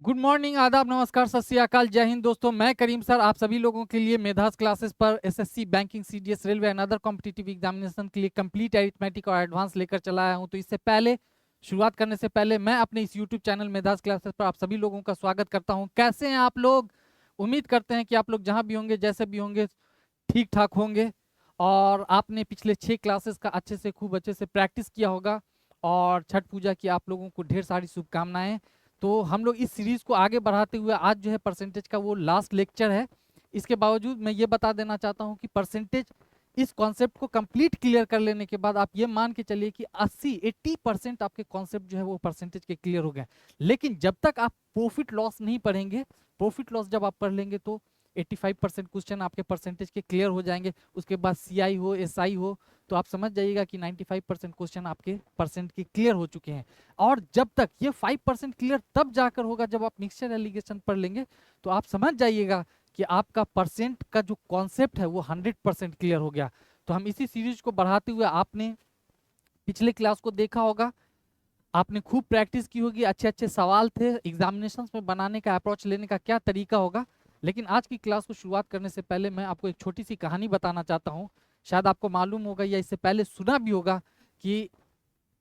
Good morning, आदाब, नमस्कार, सत श्री अकाल, जय हिंद दोस्तों। मैं करीम सर आप सभी लोगों के लिए मेधास क्लासेस पर SSC, banking, CDS, railway and other competitive examination के लिए कंप्लीट अरिथमेटिक और एडवांस लेकर चला आया हूं। तो इससे पहले शुरुआत करने से पहले मैं अपने इस यूट्यूब चैनल मेधास क्लासेस पर आप सभी लोगों का स्वागत करता हूं। कैसे हैं आप लोग? उम्मीद करते हैं कि आप लोग जहां भी होंगे, जैसे भी होंगे, ठीक ठाक होंगे। और आपने पिछले 6 क्लासेस का खूब अच्छे से प्रैक्टिस किया होगा। और छठ पूजा की आप लोगों को ढेर सारी शुभकामनाएं। तो हम लोग इस सीरीज को आगे बढ़ाते हुए आज जो है परसेंटेज का वो लास्ट लेक्चर है। इसके बावजूद मैं ये बता देना चाहता हूँ कि परसेंटेज इस कॉन्सेप्ट को कंप्लीट क्लियर कर लेने के बाद आप ये मान के चलिए कि 80-80% आपके कॉन्सेप्ट जो है वो परसेंटेज के क्लियर हो गए। लेकिन जब तक आप प्रॉफिट लॉस नहीं पढ़ेंगे, प्रॉफिट लॉस जब आप पढ़ लेंगे तो 85% क्वेश्चन आपके परसेंटेज के क्लियर हो जाएंगे। उसके बाद सीआई हो, एसआई हो, तो आप समझ जाइएगा कि 95% क्वेश्चन आपके परसेंट के क्लियर हो चुके हैं। और जब तक ये 5% क्लियर तब जाकर होगा जब आप मिक्सचर एलिगेशन पढ़ लेंगे। तो आप समझ जाइएगा कि आपका परसेंट का जो कॉन्सेप्ट है वो 100% क्लियर हो गया। तो हम इसी सीरीज को बढ़ाते हुए, आपने पिछले क्लास को देखा होगा, आपने खूब प्रैक्टिस की होगी, अच्छे अच्छे सवाल थे, एग्जामिनेशन में बनाने का अप्रोच लेने का क्या तरीका होगा। लेकिन आज की क्लास को शुरुआत करने से पहले मैं आपको एक छोटी सी कहानी बताना चाहता हूँ। शायद आपको मालूम होगा या इससे पहले सुना भी होगा कि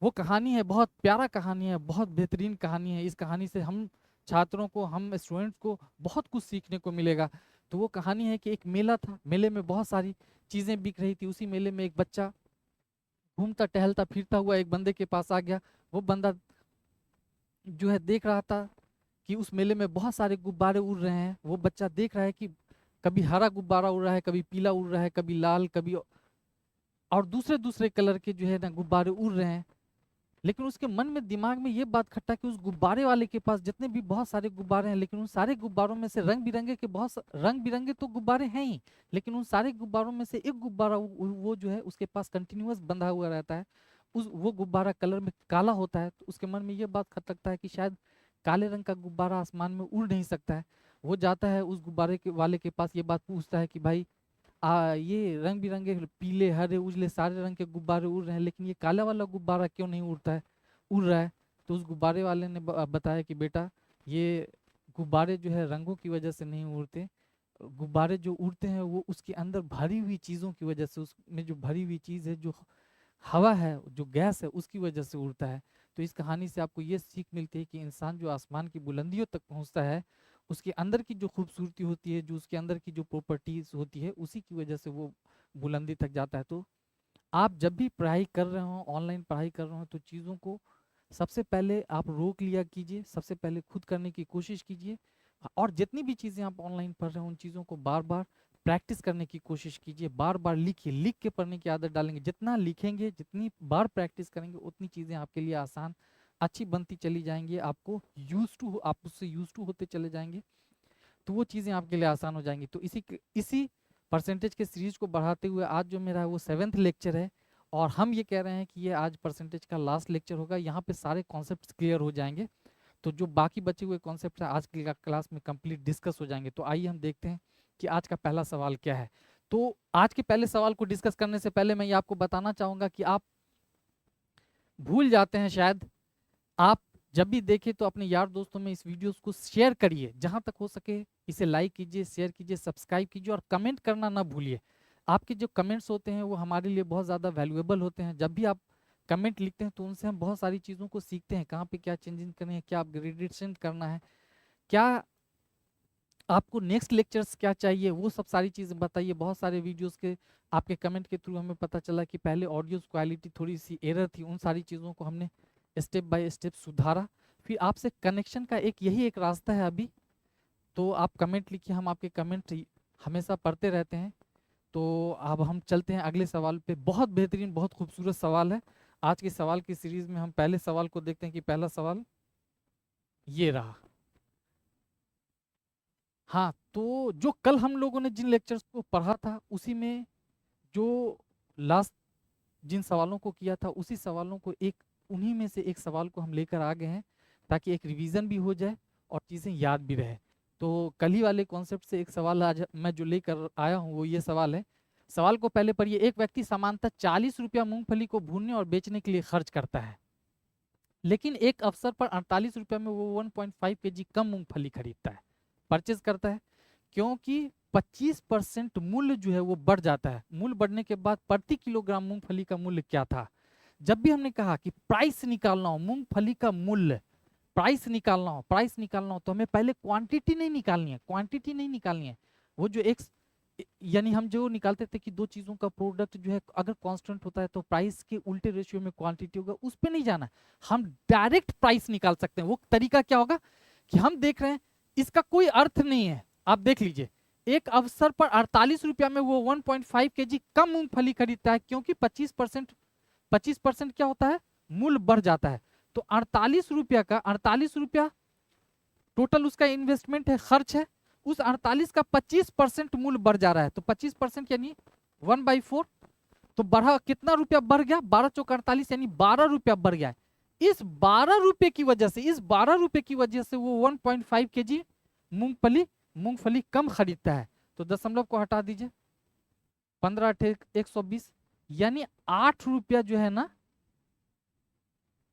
वो कहानी है, बहुत प्यारा कहानी है, बहुत बेहतरीन कहानी है। इस कहानी से हम छात्रों को, हम स्टूडेंट्स को बहुत कुछ सीखने को मिलेगा। तो वो कहानी है कि एक मेला था, मेले में बहुत सारी चीज़ें बिक रही थी। उसी मेले में एक बच्चा घूमता टहलता फिरता हुआ एक बंदे के पास आ गया। वो बंदा जो है देख रहा था कि उस मेले में बहुत सारे गुब्बारे उड़ रहे हैं। वो बच्चा देख रहा है कि कभी हरा गुब्बारा उड़ रहा है, कभी पीला उड़ रहा है, कभी लाल, कभी और दूसरे दूसरे कलर के जो है ना गुब्बारे उड़ रहे हैं। लेकिन उसके मन में, दिमाग में ये बात खट्टा कि उस गुब्बारे वाले के पास जितने भी बहुत सारे गुब्बारे हैं, लेकिन उन सारे गुब्बारों में से रंग बिरंगे तो गुब्बारे हैं ही, लेकिन उन सारे गुब्बारों में से एक गुब्बारा वो जो है उसके पास कंटिन्यूअस बंधा हुआ रहता है। उस वो गुब्बारा कलर में काला होता है। तो उसके मन में ये बात खटकता है कि शायद काले रंग का गुब्बारा आसमान में उड़ नहीं सकता है। वो जाता है उस गुब्बारे के वाले के पास, ये बात पूछता है कि भाई, ये रंग बिरंगे पीले, हरे, उजले सारे रंग के गुब्बारे उड़ रहे हैं, लेकिन ये काला वाला गुब्बारा क्यों नहीं उड़ता है, उड़ रहा है? तो उस गुब्बारे वाले ने बताया कि बेटा, ये गुब्बारे जो है रंगों की वजह से नहीं उड़ते। गुब्बारे जो उड़ते हैं वो उसके अंदर भरी हुई चीज़ों की वजह से, उसमें जो भरी हुई चीज़ है, जो हवा है, जो गैस है, उसकी वजह से उड़ता है। तो इस कहानी से आपको ये सीख मिलती है कि इंसान जो आसमान की बुलंदियों तक पहुंचता है, उसके अंदर की जो खूबसूरती होती है, जो उसके अंदर की जो प्रॉपर्टीज होती है, उसी की वजह से वो बुलंदी तक जाता है। तो आप जब भी पढ़ाई कर रहे हो, ऑनलाइन पढ़ाई कर रहे हो, तो चीज़ों को सबसे पहले आप रोक लिया कीजिए, सबसे पहले खुद करने की कोशिश कीजिए। और जितनी भी चीज़ें आप ऑनलाइन पढ़ रहे हो, उन चीज़ों को बार बार प्रैक्टिस करने की कोशिश कीजिए, बार बार लिखिए, लिख के पढ़ने की आदत डालेंगे। जितना लिखेंगे, जितनी बार प्रैक्टिस करेंगे, उतनी चीज़ें आपके लिए आसान, अच्छी बनती चली जाएंगी। आपको आप उससे यूज टू होते चले जाएंगे, तो वो चीज़ें आपके लिए आसान हो जाएंगी। तो इसी परसेंटेज के सीरीज को बढ़ाते हुए आज जो मेरा है वो 7th लेक्चर है। और हम ये कह रहे हैं कि ये आज परसेंटेज का लास्ट लेक्चर होगा। यहाँ पे सारे कॉन्सेप्ट्स क्लियर हो जाएंगे। तो जो बाकी बचे हुए कॉन्सेप्ट है आज की क्लास में कंप्लीट डिस्कस हो जाएंगे। तो आइए हम देखते हैं कि आज का पहला सवाल क्या है। तो आज के पहले सवाल को डिस्कस करने से पहले मैं ये आपको बताना चाहूंगा कि आप भूल जाते हैं शायद। आप जब भी देखें तो अपने यार दोस्तों में इस वीडियो को शेयर करिए, जहां तक हो सके इसे लाइक कीजिए, शेयर कीजिए, सब्सक्राइब कीजिए और कमेंट करना ना भूलिए। आपके जो कमेंट्स होते हैं वो हमारे लिए बहुत ज़्यादा वैल्यूएबल होते हैं। जब भी आप कमेंट लिखते हैं तो उनसे हम बहुत सारी चीज़ों को सीखते हैं, कहाँ पे क्या चेंजिंग करनी है, क्या अपग्रेडेशन करना है, क्या आपको नेक्स्ट लेक्चर्स क्या चाहिए, वो सब सारी चीज़ें बताइए। बहुत सारे वीडियोस के आपके कमेंट के थ्रू हमें पता चला कि पहले ऑडियो क्वालिटी थोड़ी सी एरर थी, उन सारी चीज़ों को हमने स्टेप बाय स्टेप सुधारा। फिर आपसे कनेक्शन का यही एक रास्ता है अभी। तो आप कमेंट लिखिए, हम आपके कमेंट हमेशा पढ़ते रहते हैं। तो अब हम चलते हैं अगले सवाल पे। बहुत बेहतरीन, बहुत खूबसूरत सवाल है। आज के सवाल की सीरीज में हम पहले सवाल को देखते हैं कि पहला सवाल ये रहा। हाँ, तो जो कल हम लोगों ने जिन लेक्चर्स को पढ़ा था, उसी में जो लास्ट जिन सवालों को किया था, उसी सवालों को उन्हीं में से एक सवाल को हम लेकर आ गए हैं, ताकि एक रिवीजन भी हो जाए और चीज़ें याद भी रहे। तो कल ही वाले कॉन्सेप्ट से एक सवाल आज मैं जो लेकर आया हूँ वो ये सवाल है। सवाल को पहले पढ़िए। एक व्यक्ति सामान्यतः 40 रुपया मूंगफली को भूनने और बेचने के लिए खर्च करता है, लेकिन एक अवसर पर 48 रुपये में वो 1.5 kg कम मूंगफली खरीदता है, परचेज करता है, क्योंकि 25% मूल्य जो है वो बढ़ जाता है। मूल्य बढ़ने के बाद प्रति किलोग्राम मूंगफली का मूल्य क्या था? जब भी हमने कहा कि प्राइस निकालना हो, मूंगफली का मूल्य, प्राइस निकालना हो तो हमें पहले क्वांटिटी नहीं निकालनी है, क्वांटिटी नहीं निकालनी है। वो जो एक, यानी हम जो निकालते थे कि दो चीजों का प्रोडक्ट जो है अगर कांस्टेंट होता है तो प्राइस के उल्टे रेशियो में क्वांटिटी होगा, उस पे नहीं जाना, हम डायरेक्ट प्राइस निकाल सकते हैं। वो तरीका क्या होगा कि हम देख रहे हैं इसका कोई अर्थ नहीं है, आप देख लीजिए, एक अवसर पर 48 रुपया में वो 1.5 kg कम मूंगफली खरीदता है, क्योंकि 25% क्या होता है, मूल्य बढ़ जाता है। तो 48 रुपया का 48 रुपया टोटल उसका इन्वेस्टमेंट है, खर्च है, उस 48 का 25% मूल्य बढ़ जा रहा है, तो 25% यानी 1/4, तो बढ़ा कितना रुपया बढ़ गया, 12 चौक 48 यानी 12 रुपया बढ़ गया है। इस 12 रुपये की वजह से, इस 12 रुपये की वजह से वो 1.5 kg मूंगफली कम खरीदता है। तो दशमलव को हटा दीजिए, 15 120, यानी 8 रुपया जो है ना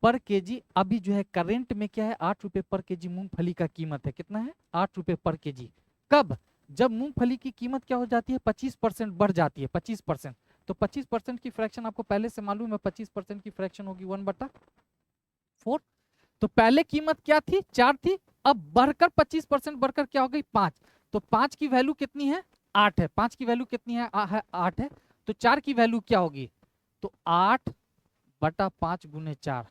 पर केजी, अभी जो है करेंट में क्या है, 8 रुपए पर केजी मूंगफली का कीमत है। कितना है? 8 रुपए पर केजी। कब? जब मूंगफली की कीमत क्या हो जाती है, 25% बढ़ जाती है, 25%। तो 25% की फ्रैक्शन आपको पहले से मालूम है, 25% की फ्रैक्शन होगी 1/4। तो पहले कीमत क्या थी, 4 थी, अब बढ़कर 25% बढ़कर क्या हो गई, 5। तो 5 की वैल्यू कितनी है, 8 है। 5 की वैल्यू कितनी है, 8 है। तो 4 की वैल्यू क्या होगी, तो 8/5 गुने 4।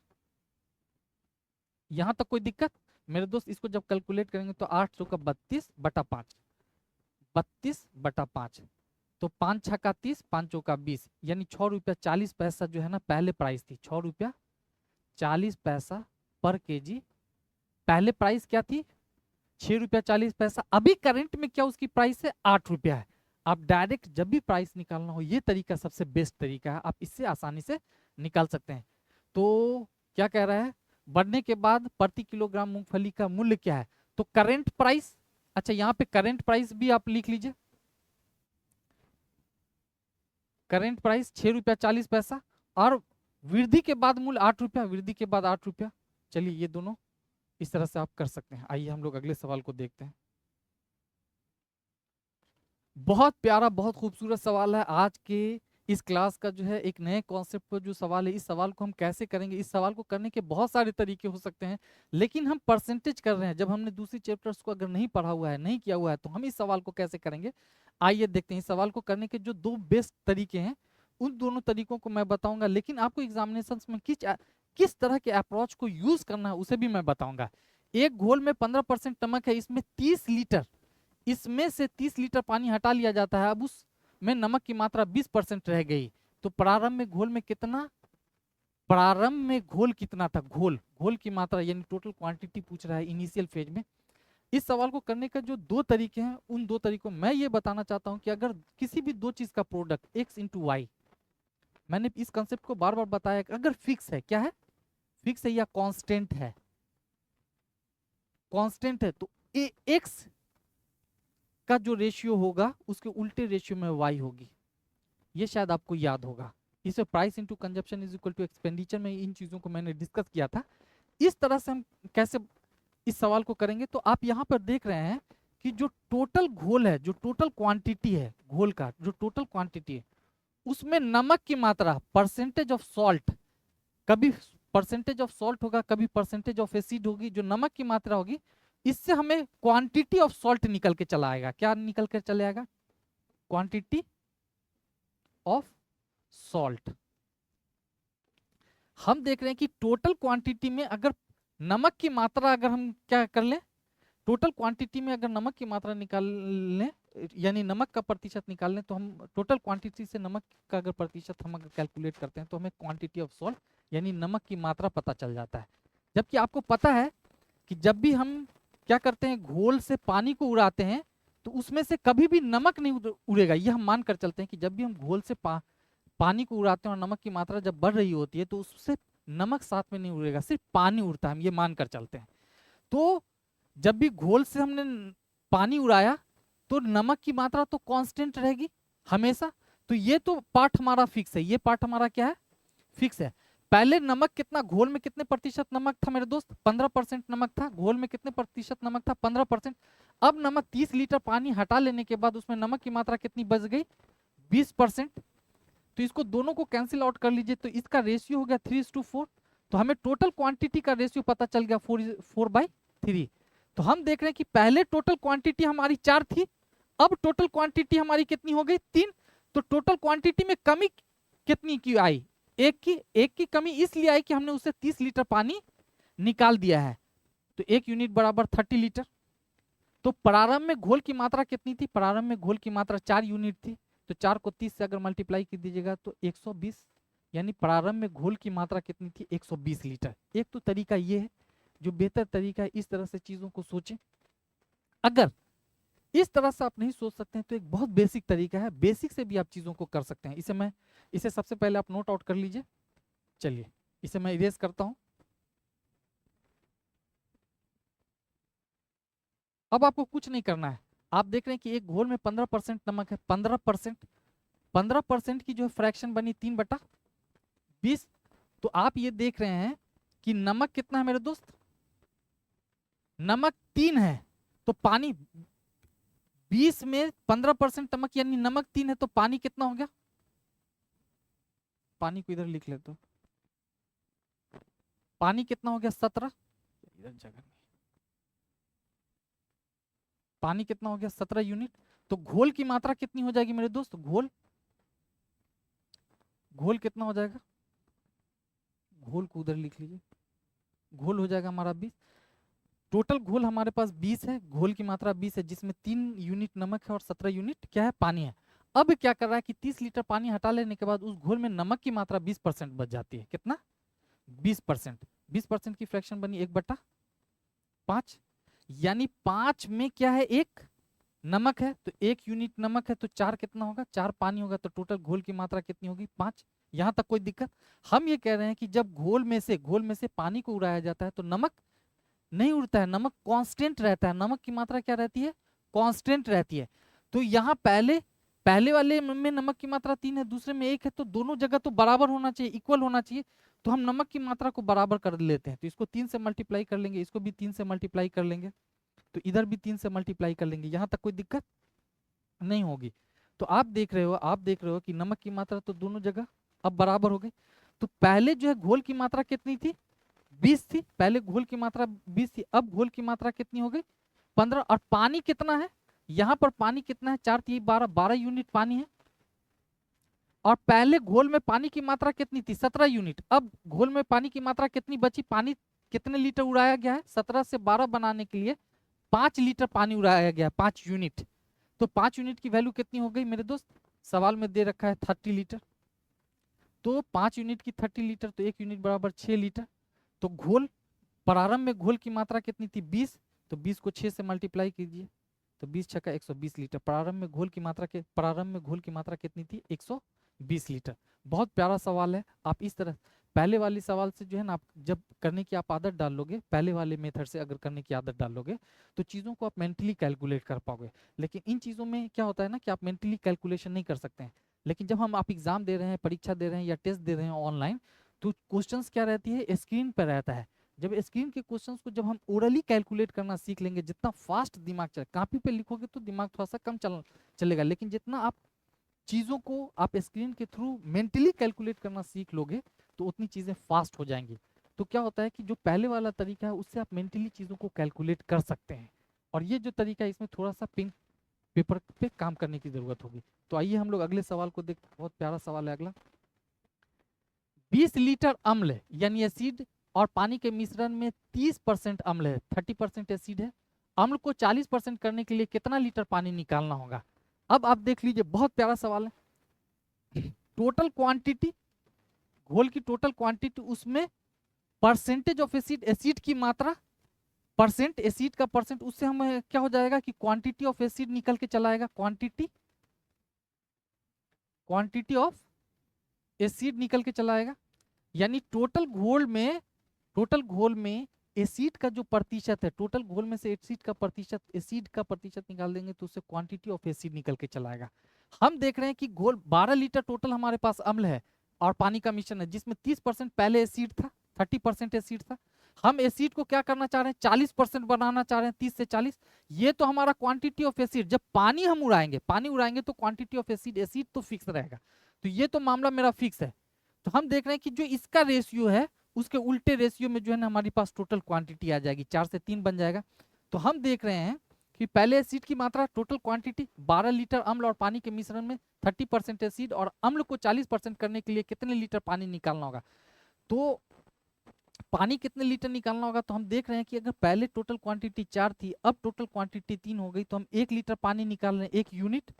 यहां तक कोई दिक्कत मेरे दोस्त? इसको जब कैलकुलेट करेंगे तो 8 चौका 32/5, 32/5, तो 5 छक्का 30, 5 चौका 20, यानी 6 रुपया 40 पैसा जो है ना पहले प्राइस थी, 6 रुपया 40 पैसा पर केजी। पहले प्राइस क्या थी, 6 रुपया 40 पैसा। अभी करंट में क्या उसकी प्राइस है, 8 रुपया है। आप डायरेक्ट जब भी प्राइस निकालना हो, ये तरीका सबसे बेस्ट तरीका है, आप इससे आसानी से निकाल सकते हैं। तो क्या कह रहा है, बढ़ने के बाद प्रति किलोग्राम मूंगफली का मूल्य क्या है, तो करंट प्राइस, अच्छा यहाँ पे करंट प्राइस भी आप लिख लीजिए, करंट प्राइस 6 रुपया 40 पैसा, और वृद्धि के बाद मूल्य 8 रुपया, वृद्धि के बाद 8 रुपया। चलिए ये दोनों इस तरह से आप कर सकते हैं। आइए हम लोग अगले सवाल को देखते हैं। बहुत प्यारा, बहुत खूबसूरत सवाल है आज के इस क्लास का, जो है एक नए कॉन्सेप्ट पर जो सवाल है। इस सवाल को हम कैसे करेंगे, इस सवाल को करने के बहुत सारे तरीके हो सकते हैं, लेकिन हम परसेंटेज कर रहे हैं। जब हमने दूसरी चैप्टर्स को अगर नहीं पढ़ा हुआ है, नहीं किया हुआ है, तो हम इस सवाल को कैसे करेंगे, आइए देखते हैं। इस सवाल को करने के जो दो बेस्ट तरीके हैं, उन दोनों तरीकों को मैं बताऊंगा, लेकिन आपको एग्जामिनेशन में किस तरह के अप्रोच को यूज करना है उसे भी मैं बताऊंगा। एक घोल में 15% नमक है, इसमें 30 लीटर, इसमें से 30 लीटर पानी हटा लिया जाता है, अब उसमें नमक की मात्रा 20% रह गई। तो प्रारंभ में घोल में कितना, प्रारंभ में घोल कितना था, घोल की मात्रा यानी टोटल क्वांटिटी पूछ रहा है इनिशियल फेज में। इस सवाल को करने का जो दो तरीके हैं, उन दो तरीकों मैं ये बताना चाहता हूं कि अगर किसी भी दो चीज का प्रोडक्ट x इंटू वाई, मैंने इस कंसेप्ट को बार बार बताया कि अगर फिक्स है, क्या है, फिक्स है या कांस्टेंट है, कांस्टेंट है, तो x का जो रेशियो होगा उसके उल्टे रेशियो में y होगी। ये शायद आपको याद होगा, इसे price into consumption is equal to expenditure में इन चीजों को मैंने डिस्कस किया था। इस तरह से हम कैसे इस सवाल को करेंगे, तो आप यहाँ पर देख रहे हैं कि जो टोटल घोल है, जो टोटल क्वांटिटी है घोल का, जो टोटल क्वांटिटी है, उसमें नमक की मात्रा, परसेंटेज ऑफ सॉल्ट, कभी परसेंटेज ऑफ सॉल्ट होगा, कभी परसेंटेज ऑफ एसिड होगी, जो नमक की मात्रा होगी, इससे हमें क्वांटिटी ऑफ सॉल्ट निकल के चला आएगा। क्या निकल कर चले आएगा, क्वांटिटी ऑफ सॉल्ट। हम देख रहे हैं कि टोटल क्वांटिटी में अगर नमक की मात्रा, अगर हम क्या कर लें, टोटल क्वांटिटी में अगर नमक की मात्रा निकाल लें, यानी नमक का प्रतिशत निकाल लें, तो हम टोटल क्वांटिटी से नमक का अगर प्रतिशत हम अगर कैलकुलेट करते हैं, तो हमें क्वांटिटी ऑफ सॉल्ट यानी नमक की मात्रा पता चल जाता है। जबकि आपको पता है कि जब भी हम क्या करते हैं, घोल से पानी को उड़ाते हैं, तो उसमें से कभी भी नमक नहीं उड़ेगा। ये हम मान कर चलते हैं कि जब भी हम घोल से पानी को उड़ाते हैं और नमक की मात्रा जब बढ़ रही होती है, तो उससे नमक साथ में नहीं उड़ेगा, सिर्फ पानी उड़ता है, हम ये मान कर चलते हैं। तो जब भी घोल से हमने पानी उड़ाया, तो नमक की मात्रा तो कांस्टेंट रहेगी हमेशा। तो ये तो पार्ट हमारा फिक्स है, ये पार्ट हमारा क्या है, फिक्स है। पहले नमक कितना, घोल में कितने प्रतिशत नमक था मेरे दोस्त, 15% नमक था, घोल में कितने प्रतिशत नमक था, 15%। अब नमक 30 लीटर पानी हटा लेने के बाद उसमें नमक की मात्रा कितनी बच गई, 20%। तो इसको दोनों को कैंसिल आउट कर लीजिए, तो इसका रेशियो हो गया 3:4। तो हमें टोटल क्वांटिटी का रेशियो पता चल गया 4:3। तो हम देख रहे हैं कि पहले टोटल क्वांटिटी हमारी 4 थी, अब टोटल क्वांटिटी हमारी कितनी हो गई, 3। तो टोटल क्वांटिटी में कमी कितनी की आई, एक की कमी इसलिए आई कि हमने उससे 30 लीटर पानी निकाल दिया है। तो 1 यूनिट बराबर 30 लीटर। तो प्रारंभ में घोल की मात्रा कितनी थी, प्रारंभ में घोल की मात्रा 4 यूनिट थी। तो 4 को 30 से अगर मल्टीप्लाई कर दीजिएगा तो 120, यानी प्रारंभ में घोल की मात्रा कितनी थी, 120 लीटर। एक तो तरीका ये है जो बेहतर तरीका है, इस तरह से चीजों को सोचें। अगर इस तरह से आप नहीं सोच सकते हैं तो एक बहुत बेसिक तरीका है, बेसिक से भी आप चीजों को कर सकते हैं। इसे सबसे पहले आप नोट आउट कर लीजिए। चलिए इसे मैं इरेज करता हूं। अब आपको कुछ नहीं करना है, आप देख रहे हैं कि एक घोल में 15% नमक है, 15% की जो फ्रैक्शन बनी 3/20। तो आप ये देख रहे हैं कि नमक कितना है मेरे दोस्त, नमक 3 है। तो पानी 20 में 15% नमक, यानी नमक 3 है, तो पानी कितना हो गया, पानी को इधर लिख लेते हो, पानी कितना हो गया 17, इधर जगह नहीं, पानी कितना हो गया 17 यूनिट। तो घोल की मात्रा कितनी हो जाएगी मेरे दोस्त, घोल कितना हो जाएगा, घोल को उधर लिख लीजिए, घोल हो जाएगा हमारा 20। टोटल घोल हमारे पास 20 है, घोल की मात्रा 20 है, जिसमें 3 यूनिट नमक है और 17 यूनिट क्या है, पानी है। अब क्या कर रहा है कि 30 लीटर पानी हटा लेने के बाद उस घोल में नमक की मात्रा 20% बच जाती है। कितना, 20%। 20% की फ्रैक्शन बनी 1/5, यानी 5 में क्या है, 1 नमक है। तो 1 यूनिट नमक है तो 4 कितना होगा, 4 पानी होगा। तो टोटल घोल की मात्रा कितनी होगी, 5। यहां तक कोई दिक्कत। हम ये कह रहे हैं कि जब घोल में से पानी को उड़ाया जाता है तो नमक नहीं उड़ता है, नमक कांस्टेंट रहता है। नमक की मात्रा क्या रहती है, कांस्टेंट रहती है। तो यहाँ पहले वाले में नमक की मात्रा 3 है, दूसरे में 1 है, तो दोनों जगह तो बराबर होना चाहिए, इक्वल होना चाहिए। तो हम नमक की मात्रा को बराबर कर लेते हैं। तो इसको 3 से मल्टीप्लाई कर लेंगे, इसको भी 3 से मल्टीप्लाई कर लेंगे, तो इधर भी 3 से मल्टीप्लाई कर लेंगे। यहाँ तक कोई दिक्कत नहीं होगी। तो आप देख रहे हो कि नमक की मात्रा तो दोनों जगह अब बराबर हो गई। तो पहले जो है घोल की मात्रा कितनी थी, 20 थी। पहले घोल की मात्रा 20 थी, अब घोल की मात्रा कितनी हो गई, 15। और पानी कितना है, यहाँ पर पानी कितना है, 4 3 12 यूनिट पानी है। और पहले घोल में पानी की मात्रा कितनी थी, 17 यूनिट। अब घोल में पानी की मात्रा कितनी बची, पानी कितने लीटर उड़ाया गया है, 17 से 12 बनाने के लिए 5 लीटर पानी उड़ाया गया, 5 यूनिट। तो 5 यूनिट की वैल्यू कितनी हो गई मेरे दोस्त, सवाल में दे रखा है 30 लीटर। तो 5 यूनिट की 30 लीटर, तो 1 यूनिट बराबर 6 लीटर। तो घोल, प्रारंभ में घोल की मात्रा कितनी थी, 20। तो 20 को 6 से मल्टीप्लाई कीजिए, तो 20 छक्का 120 लीटर। प्रारंभ में घोल की मात्रा कितनी थी, 120 लीटर। बहुत प्यारा सवाल है। आप इस तरह पहले वाले सवाल से जो है ना, आप जब करने की आप आदत डाल लोगे, पहले वाले मेथड से अगर करने की आदत डाल लोगे तो चीज़ों को आप मेंटली कैलकुलेट कर पाओगे। लेकिन इन चीज़ों में क्या होता है ना कि आप मेंटली कैलकुलेशन नहीं कर सकते हैं। लेकिन जब आप एग्जाम दे रहे हैं, परीक्षा दे रहे हैं या टेस्ट दे रहे हैं ऑनलाइन, तो क्वेश्चंस क्या रहती है, स्क्रीन पर रहता है। जब स्क्रीन के क्वेश्चंस को जब हम ओरली कैलकुलेट करना सीख लेंगे, जितना फास्ट दिमाग चले, कॉपी पे लिखोगे तो दिमाग थोड़ा सा कम चलेगा, लेकिन जितना आप चीज़ों को आप स्क्रीन के थ्रू मेंटली कैलकुलेट करना सीख लोगे तो उतनी चीज़ें फास्ट हो जाएंगी। तो क्या होता है कि जो पहले वाला तरीका है उससे आप मेंटली चीज़ों को कैलकुलेट कर सकते हैं, और ये जो तरीका है इसमें थोड़ा सा पिंक पेपर पे काम करने की जरूरत होगी। तो आइए हम लोग अगले सवाल को देख, बहुत प्यारा सवाल है अगला। 20 लीटर अम्ल यानी एसिड और पानी के मिश्रण में 30% अम्ल है, 30% एसिड है। अम्ल को 40% करने के लिए कितना लीटर पानी निकालना होगा। अब आप देख लीजिए, बहुत प्यारा सवाल है। टोटल क्वांटिटी, घोल की टोटल क्वांटिटी, उसमें परसेंटेज ऑफ एसिड, एसिड की मात्रा, परसेंट एसिड का परसेंट, उससे हमें क्या हो जाएगा कि क्वांटिटी ऑफ एसिड निकल के चला आएगा, क्वांटिटी ऑफ एसिड निकल के चला आएगा। यानी टोटल घोल में एसिड का जो प्रतिशत है, टोटल घोल में से एसिड का प्रतिशत निकाल देंगे तो उससे क्वांटिटी ऑफ एसिड निकल के चला आएगा। हम देख रहे हैं कि घोल 12 लीटर टोटल हमारे पास अम्ल है, और पानी का मिश्रण है जिसमें 30% पहले एसिड था, 30% एसिड था। हम एसिड को क्या करना चाह रहे हैं, 40% बनाना चाह रहे हैं, 30 से 40। ये तो हमारा क्वांटिटी ऑफ एसिड, जब पानी हम उड़ाएंगे, पानी उड़ाएंगे तो क्वांटिटी ऑफ एसिड, एसिड तो फिक्स रहेगा। तो ये तो मामला मेरा फिक्स है। तो हम देख रहे हैं कि जो इसका रेशियो है उसके उल्टे रेशियो में जो है ना हमारे पास टोटल क्वांटिटी आ जाएगी, 4 से 3 बन जाएगा। तो हम देख रहे हैं कि पहले एसिड की मात्रा टोटल क्वांटिटी 12 लीटर अम्ल और पानी के मिश्रण में 30% एसिड, और अम्ल को 40% करने के लिए कितने लीटर पानी निकालना होगा। तो पानी कितने लीटर निकालना होगा, तो हम देख रहे हैं कि अगर पहले टोटल क्वांटिटी 4 थी, अब टोटल क्वांटिटी 3 हो गई, तो हम 1 लीटर पानी निकाल रहे हैं, 1 यूनिट।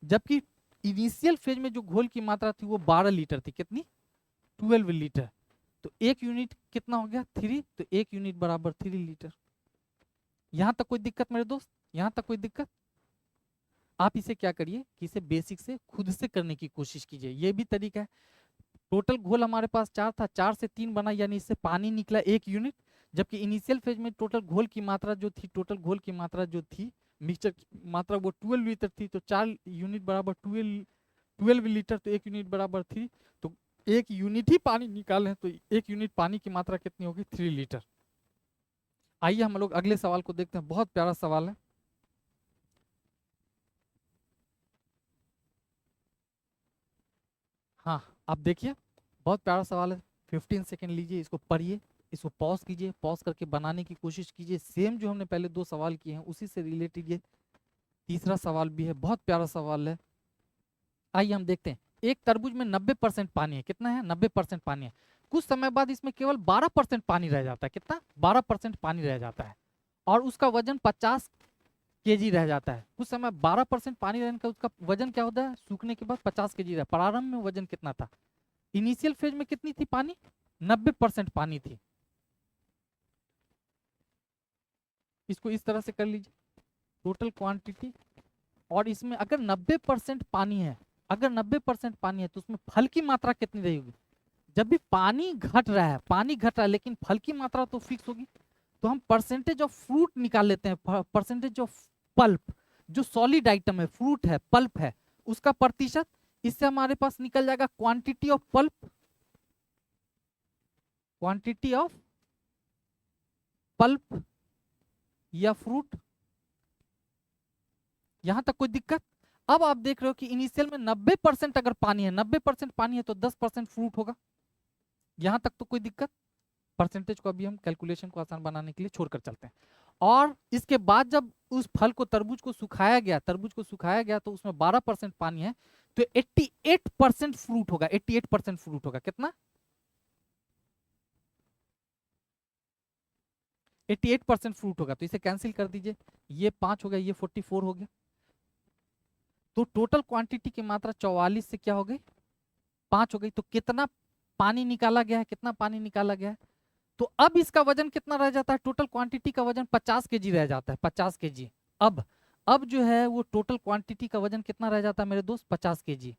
जबकि इनिशियल फेज में जो घोल की मात्रा थी वो 12 लीटर थी, कितनी, 12 लीटर। तो 1 यूनिट कितना हो गया, 3, तो 1 यूनिट बराबर 3 लीटर। यहां तक कोई दिक्कत मेरे दोस्त, यहां तक कोई दिक्कत। आप इसे क्या करिए कि इसे बेसिक से खुद से करने की कोशिश कीजिए, ये भी तरीका है। टोटल घोल हमारे पास 4 था, 4 से 3 बना, यानी इससे पानी निकला 1 यूनिट। जबकि इनिशियल फेज में टोटल घोल की मात्रा जो थी, टोटल घोल की मात्रा जो थी, मिक्सचर की मात्रा वो 12 लीटर थी। तो 4 यूनिट बराबर 12 लीटर, तो 1 यूनिट बराबर 3। तो 1 यूनिट ही पानी निकाले, तो 1 यूनिट पानी की मात्रा कितनी होगी, 3 लीटर। आइए हम लोग अगले सवाल को देखते हैं, बहुत प्यारा सवाल है। हाँ, आप देखिए, बहुत प्यारा सवाल है। 15 सेकेंड लीजिए, इसको पढ़िए, इसको पॉज कीजिए, पॉज करके बनाने की कोशिश कीजिए। सेम जो हमने पहले 2 सवाल किए हैं उसी से रिलेटेड ये तीसरा सवाल भी है, बहुत प्यारा सवाल है। आइए हम देखते हैं। एक तरबूज में 90% पानी है, कितना है, 90% पानी है। कुछ समय बाद इसमें केवल 12% पानी रह जाता है, कितना, 12% पानी रह जाता है, और उसका वजन 50 केजी रह जाता है। कुछ समय 12% पानी रहने का उसका वजन क्या होता है, सूखने के बाद 50 केजी रहा। प्रारंभ में वजन कितना था, इनिशियल फेज में कितनी थी पानी, 90% पानी थी। इसको इस तरह से कर लीजिए, टोटल क्वांटिटी, और इसमें अगर 90% पानी है, अगर 90% पानी है तो उसमें फल की मात्रा कितनी रहेगी। जब भी पानी घट रहा है, पानी घट रहा है, लेकिन फल की मात्रा तो फिक्स होगी। तो हम परसेंटेज ऑफ फ्रूट निकाल लेते हैं, परसेंटेज ऑफ पल्प, जो सॉलिड आइटम है, फ्रूट है, पल्प है, उसका प्रतिशत। इससे हमारे पास निकल जाएगा quantity of pulp, quantity of pulp या फ्रूट। यहां तक कोई दिक्कत। अब आप देख रहे हो कि इनिशियल में 90% अगर पानी है, 90% पानी है, तो 10% फ्रूट होगा। यहां तक तो कोई दिक्कत। परसेंटेज को अभी हम कैलकुलेशन को आसान बनाने के लिए छोड़कर चलते हैं। और इसके बाद जब उस फल को, तरबूज को सुखाया गया, तरबूज को सुखाया गया, तो उसमें 12% पानी है, तो 88% फ्रूट होगा, 88% फ्रूट होगा, कितना, 88% फ्रूट होगा। तो इसे कैंसिल कर दीजिए, ये 5 हो गया, ये 44 हो गया। तो टोटल क्वांटिटी की मात्रा 44 से क्या हो गई, 5 हो गई। तो कितना पानी निकाला गया है, कितना पानी निकाला गया है। तो अब इसका वजन कितना रह जाता है, टोटल क्वांटिटी का वजन 50 केजी रह जाता है, 50 केजी। अब जो है वो टोटल क्वांटिटी का वजन कितना रह जाता है मेरे दोस्त, 50 केजी,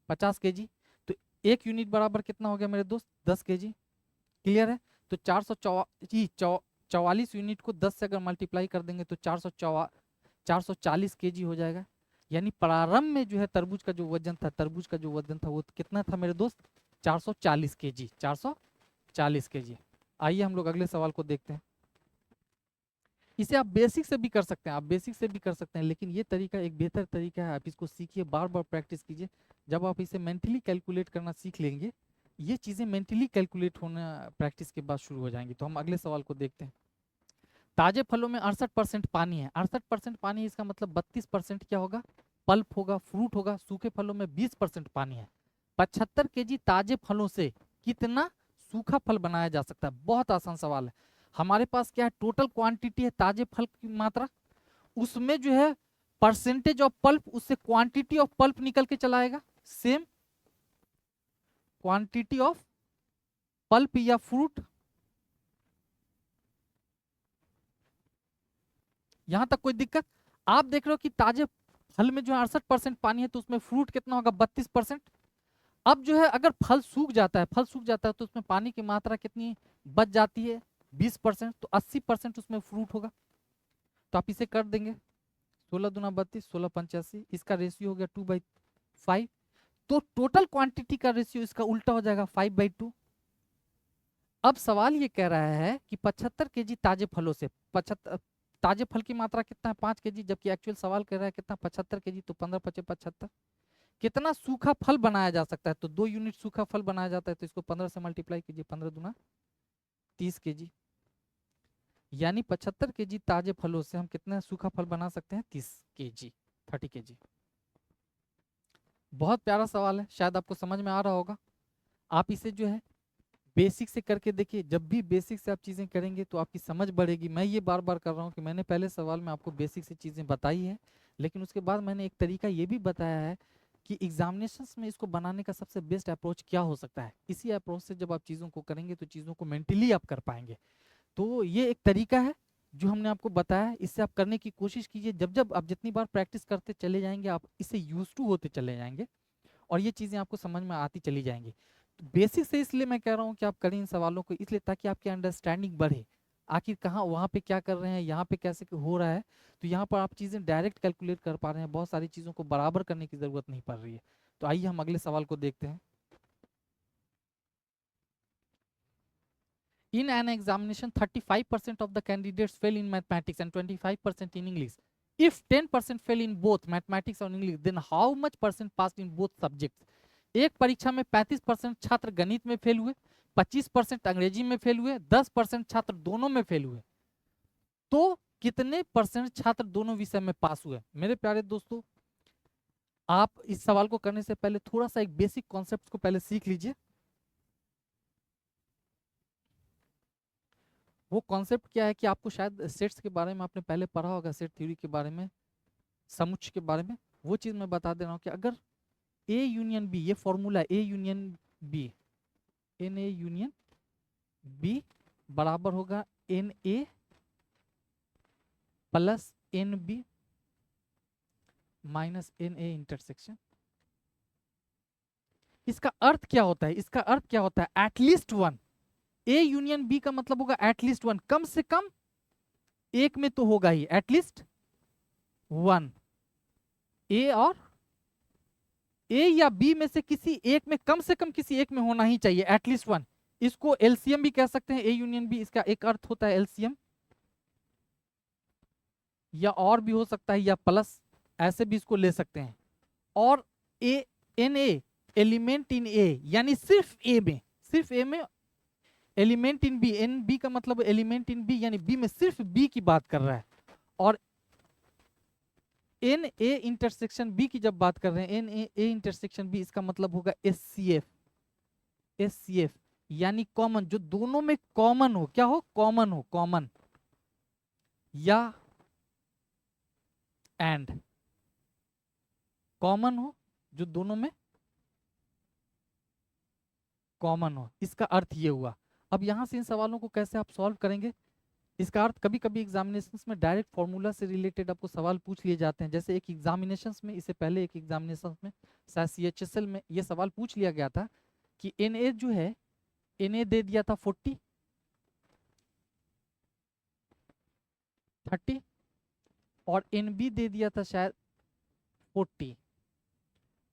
50 केजी। तो 1 यूनिट बराबर कितना हो गया मेरे दोस्त, 10 केजी। क्लियर है। तो 444 यूनिट को 10 से अगर मल्टीप्लाई कर देंगे तो 440 केजी हो जाएगा। यानी प्रारंभ में जो है तरबूज का जो वजन था, तरबूज का जो वजन था वो कितना था मेरे दोस्त, 440 केजी, 440 केजी। आइए हम लोग अगले सवाल को देखते हैं। इसे आप बेसिक से भी कर सकते हैं, आप बेसिक से भी कर सकते हैं, लेकिन ये तरीका एक बेहतर तरीका है। आप इसको सीखिए, बार बार प्रैक्टिस कीजिए। जब आप इसे मेंटली कैलकुलेट करना सीख लेंगे, ये चीज़ें मेंटली कैलकुलेट होना प्रैक्टिस के बाद शुरू हो जाएंगी। तो हम अगले सवाल को देखते हैं। ताजे फलों में 68% पानी है, 68% पानी, इसका मतलब 32% क्या होगा, पल्प होगा, फ्रूट होगा। सूखे फलों में 20% पानी है। 75 केजी ताजे फलों से कितना सूखा फल बनाया जा सकता है। बहुत आसान सवाल है। हमारे पास क्या है, टोटल क्वांटिटी है ताजे फल की मात्रा, उसमें जो है परसेंटेज ऑफ पल्प, उससे क्वांटिटी ऑफ पल्प निकल के चला आएगा। सेम क्वांटिटी ऑफ पल्प या फ्रूट। यहां तक कोई दिक्कत। आप देख रहे हो कि ताजे फल में जो 68% पानी है, तो उसमें फ्रूट कितना होगा, 32%। अब जो है अगर फल सूख जाता है, फल सूख जाता है, तो उसमें पानी की मात्रा कितनी बच जाती है, 20%। तो 80% उसमें फ्रूट होगा। तो आप इसे कर देंगे, 16 दूना 32, 16 85, इसका रेशियो हो गया 2/5। तो टोटल क्वांटिटी का रेशियो इसका उल्टा हो जाएगा 5/2। अब सवाल ये कह रहा है कि 75 केजी ताजे फलों से 75 ताजे फल की मात्रा कितना है 5 केजी, जबकि एक्चुअल सवाल कह रहा है कितना 75 केजी, तो 15 पचे 75। कितना सूखा फल बनाया जा सकता है, तो 2 यूनिट सूखा फल बनाया जाता है, तो इसको 15 से मल्टीप्लाई कीजिए, 15 दूना 30 केजी। यानी 75 केजी ताजे फलों से हम कितना सूखा फल बना सकते हैं 30 केजी, 30 केजी। बहुत प्यारा सवाल है, शायद आपको समझ में आ रहा होगा। आप इसे जो है बेसिक से करके देखिए, जब भी बेसिक से आप चीजें करेंगे तो आपकी समझ बढ़ेगी। मैं ये बार बार कर रहा हूँ कि मैंने पहले सवाल में आपको बेसिक से चीजें बताई है, लेकिन उसके बाद मैंने एक तरीका ये भी बताया है कि एग्जामिनेशंस में इसको बनाने का सबसे बेस्ट अप्रोच क्या हो सकता है। इसी अप्रोच से जब आप चीज़ों को करेंगे तो चीज़ों को मेंटली आप कर पाएंगे। तो ये एक तरीका है जो हमने आपको बताया, इससे आप करने की कोशिश कीजिए। जब जब आप जितनी बार प्रैक्टिस करते चले जाएंगे आप इससे यूज टू होते चले जाएंगे और ये चीज़ें आपको समझ में आती चली जाएंगी। तो बेसिक से इसलिए मैं कह रहा हूँ कि आप करें इन सवालों को, इसलिए ताकि आपकी अंडरस्टैंडिंग बढ़े। आखिर कहाँ वहाँ पे क्या कर रहे हैं, यहाँ पे कैसे हो रहा है, तो यहाँ पर आप चीज़ें डायरेक्ट कैलकुलेट कर पा रहे हैं, बहुत सारी चीज़ों को बराबर करने की ज़रूरत नहीं पड़ रही है। तो आइए हम अगले सवाल को देखते हैं। In an examination, 35% of the candidates fail in mathematics and 25% in English. If 10% fail in both mathematics and English, then how much percent passed in both subjects? एक परीक्षा में 35% छात्र गणित में फेल हुए, 25% अंग्रेजी में फेल हुए, 10% छात्र दोनों में फेल हुए, तो कितने परसेंट छात्र दोनों विषय में पास हुए? मेरे प्यारे दोस्तों, आप इस सवाल को करने से पहले थोड़ा सा एक बेसिक कॉन्सेप्ट को पहले सीख लीजिए। वो कॉन्सेप्ट क्या है कि आपको शायद सेट्स के बारे में आपने पहले पढ़ा होगा, सेट थ्योरी के बारे में, समुच्चय के बारे में। वो चीज मैं बता दे रहा हूँ कि अगर ए यूनियन बी, ये formula A union B, n A union B बराबर होगा n A plus n B minus n A intersection. इसका अर्थ क्या होता है? इसका अर्थ क्या होता है? At least one. A union B का मतलब होगा एटलीस्ट वन, कम से कम एक में तो होगा ही, एटलीस्ट वन। ए और ए या बी में से किसी एक में, कम से कम किसी एक में होना ही चाहिए, एटलीस्ट वन। इसको एलसीएम भी कह सकते हैं, ए यूनियन बी, इसका एक अर्थ होता है एलसीएम, या और भी हो सकता है, या प्लस, ऐसे भी इसको ले सकते हैं। और A N A element in ए, यानी सिर्फ ए में, सिर्फ ए में element in B, n B का मतलब एलिमेंट इन बी, यानी बी में सिर्फ बी की बात कर रहा है। और एन ए इंटरसेक्शन बी की जब बात कर रहे हैं, एन ए इंटरसेक्शन बी, इसका मतलब होगा S C F, S C F यानी कॉमन, जो दोनों में कॉमन हो। क्या हो? कॉमन हो, कॉमन, या एंड कॉमन हो, जो दोनों में कॉमन हो। इसका अर्थ ये हुआ। अब यहां से इन सवालों को कैसे आप सॉल्व करेंगे? इसका अर्थ, कभी कभी एग्जामिनेशंस में डायरेक्ट फॉर्मूला से रिलेटेड आपको सवाल पूछ लिए जाते हैं। जैसे एक एग्जामिनेशंस में, इससे पहले एक एग्जामिनेशंस में शायद सीएचएसएल में ये सवाल पूछ लिया गया था कि एनए जो है, एनए दे दिया था 40, 30, और एनबी दे दिया था शायद 40,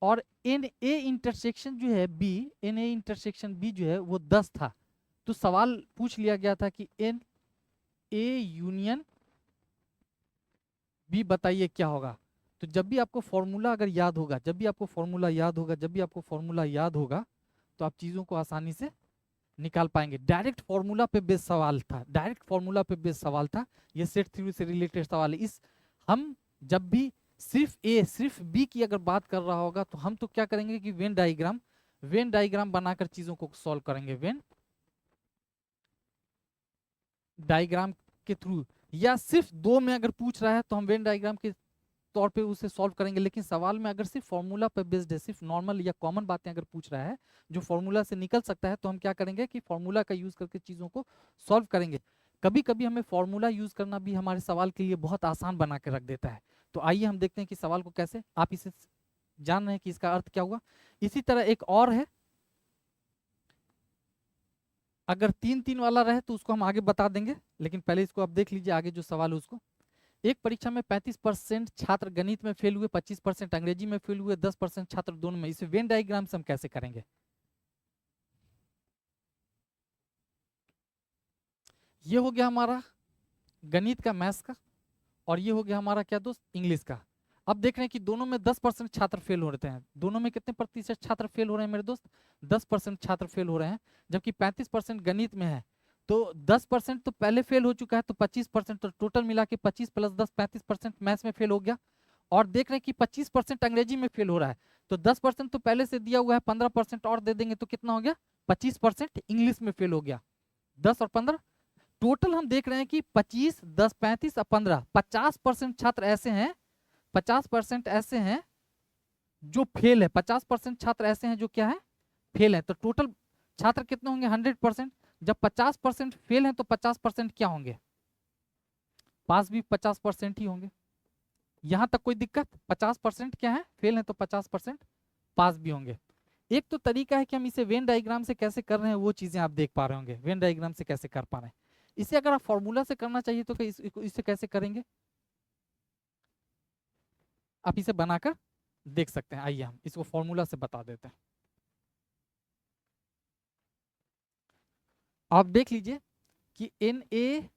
और एन ए इंटरसेक्शन जो है B, n A intersection B जो है वो 10 था। तो सवाल पूछ लिया गया था कि एन ए यूनियन बी बताइए क्या होगा। तो जब भी आपको फॉर्मूला अगर याद होगा, जब भी आपको फॉर्मूला याद होगा, जब भी आपको फॉर्मूला याद होगा, तो आप चीजों को आसानी से निकाल पाएंगे। डायरेक्ट फॉर्मूला पे बेस्ड सवाल था, डायरेक्ट फॉर्मूला पे बेस्ड सवाल था। ये सेट थ्योरी से रिलेटेड सवाल है। इस हम जब भी सिर्फ ए सिर्फ बी की अगर बात कर रहा होगा, तो हम तो क्या करेंगे कि वेन डायग्राम बनाकर चीजों को सॉल्व करेंगे, वेन डायग्राम के थ्रू। या सिर्फ दो में अगर पूछ रहा है तो हम वेन डायग्राम के तौर पे उसे सॉल्व करेंगे। लेकिन सवाल में अगर सिर्फ फॉर्मूला पे बेस्ड है, सिर्फ नॉर्मल या कॉमन बातें अगर पूछ रहा है जो फॉर्मूला से निकल सकता है, तो हम क्या करेंगे कि फॉर्मूला का यूज करके चीजों को सॉल्व करेंगे। कभी कभी हमें फॉर्मूला यूज करना भी हमारे सवाल के लिए बहुत आसान बना के रख देता है। तो आइए हम देखते हैं कि सवाल को कैसे आप इसे जान रहे हैं कि इसका अर्थ क्या हुआ। इसी तरह एक और है, अगर 3-3 वाला रहे तो उसको हम आगे बता देंगे, लेकिन पहले इसको आप देख लीजिए आगे जो सवाल है उसको। एक परीक्षा में 35% छात्र गणित में फेल हुए, 25% अंग्रेजी में फेल हुए, 10% छात्र दोनों में। इसे वेन डायग्राम से हम कैसे करेंगे? ये हो गया हमारा गणित का, मैथ्स का, और ये हो गया हमारा क्या दोस्त, इंग्लिश का। अब देख रहे हैं कि दोनों में 10% छात्र फेल हो रहे हैं। दोनों में कितने प्रतिशत छात्र फेल हो रहे हैं मेरे दोस्त? 10% छात्र फेल हो रहे हैं, जबकि 35% गणित में है। तो 10% तो पहले फेल हो चुका है, तो 25%, तो टोटल मिला के 25 + 10 35% मैथ्स में फेल हो गया। और देख रहे हैं कि 25% अंग्रेजी में फेल हो रहा है, तो 10% तो पहले से दिया हुआ है, 15% और दे देंगे तो कितना हो गया, 25% इंग्लिश में फेल हो गया। 10 और 15 टोटल हम देख रहे हैं कि 25, 10, 35 और 15, 50% छात्र ऐसे हैं, 50% ऐसे हैं जो फेल है, 50% छात्र ऐसे हैं जो क्या है, फेल है। तो टोटल छात्र कितने होंगे, 100%। जब 50% फेल है तो 50% क्या होंगे, पास भी 50% ही होंगे। यहां तक कोई दिक्कत? 50% क्या है, फेल है, तो 50% पास भी होंगे। एक तो तरीका है कि हम इसे वेन डायग्राम से कैसे कर रहे हैं, वो चीजें आप देख पा रहे होंगे, वेन डायग्राम से कैसे कर पा रहे हैं। इसे अगर आप फॉर्मूला से करना चाहिए तो इसे कैसे करेंगे, आप इसे बनाकर देख सकते हैं। आइए हम इसको फॉर्मूला से बता देते हैं। आप देख लीजिए कि एन ए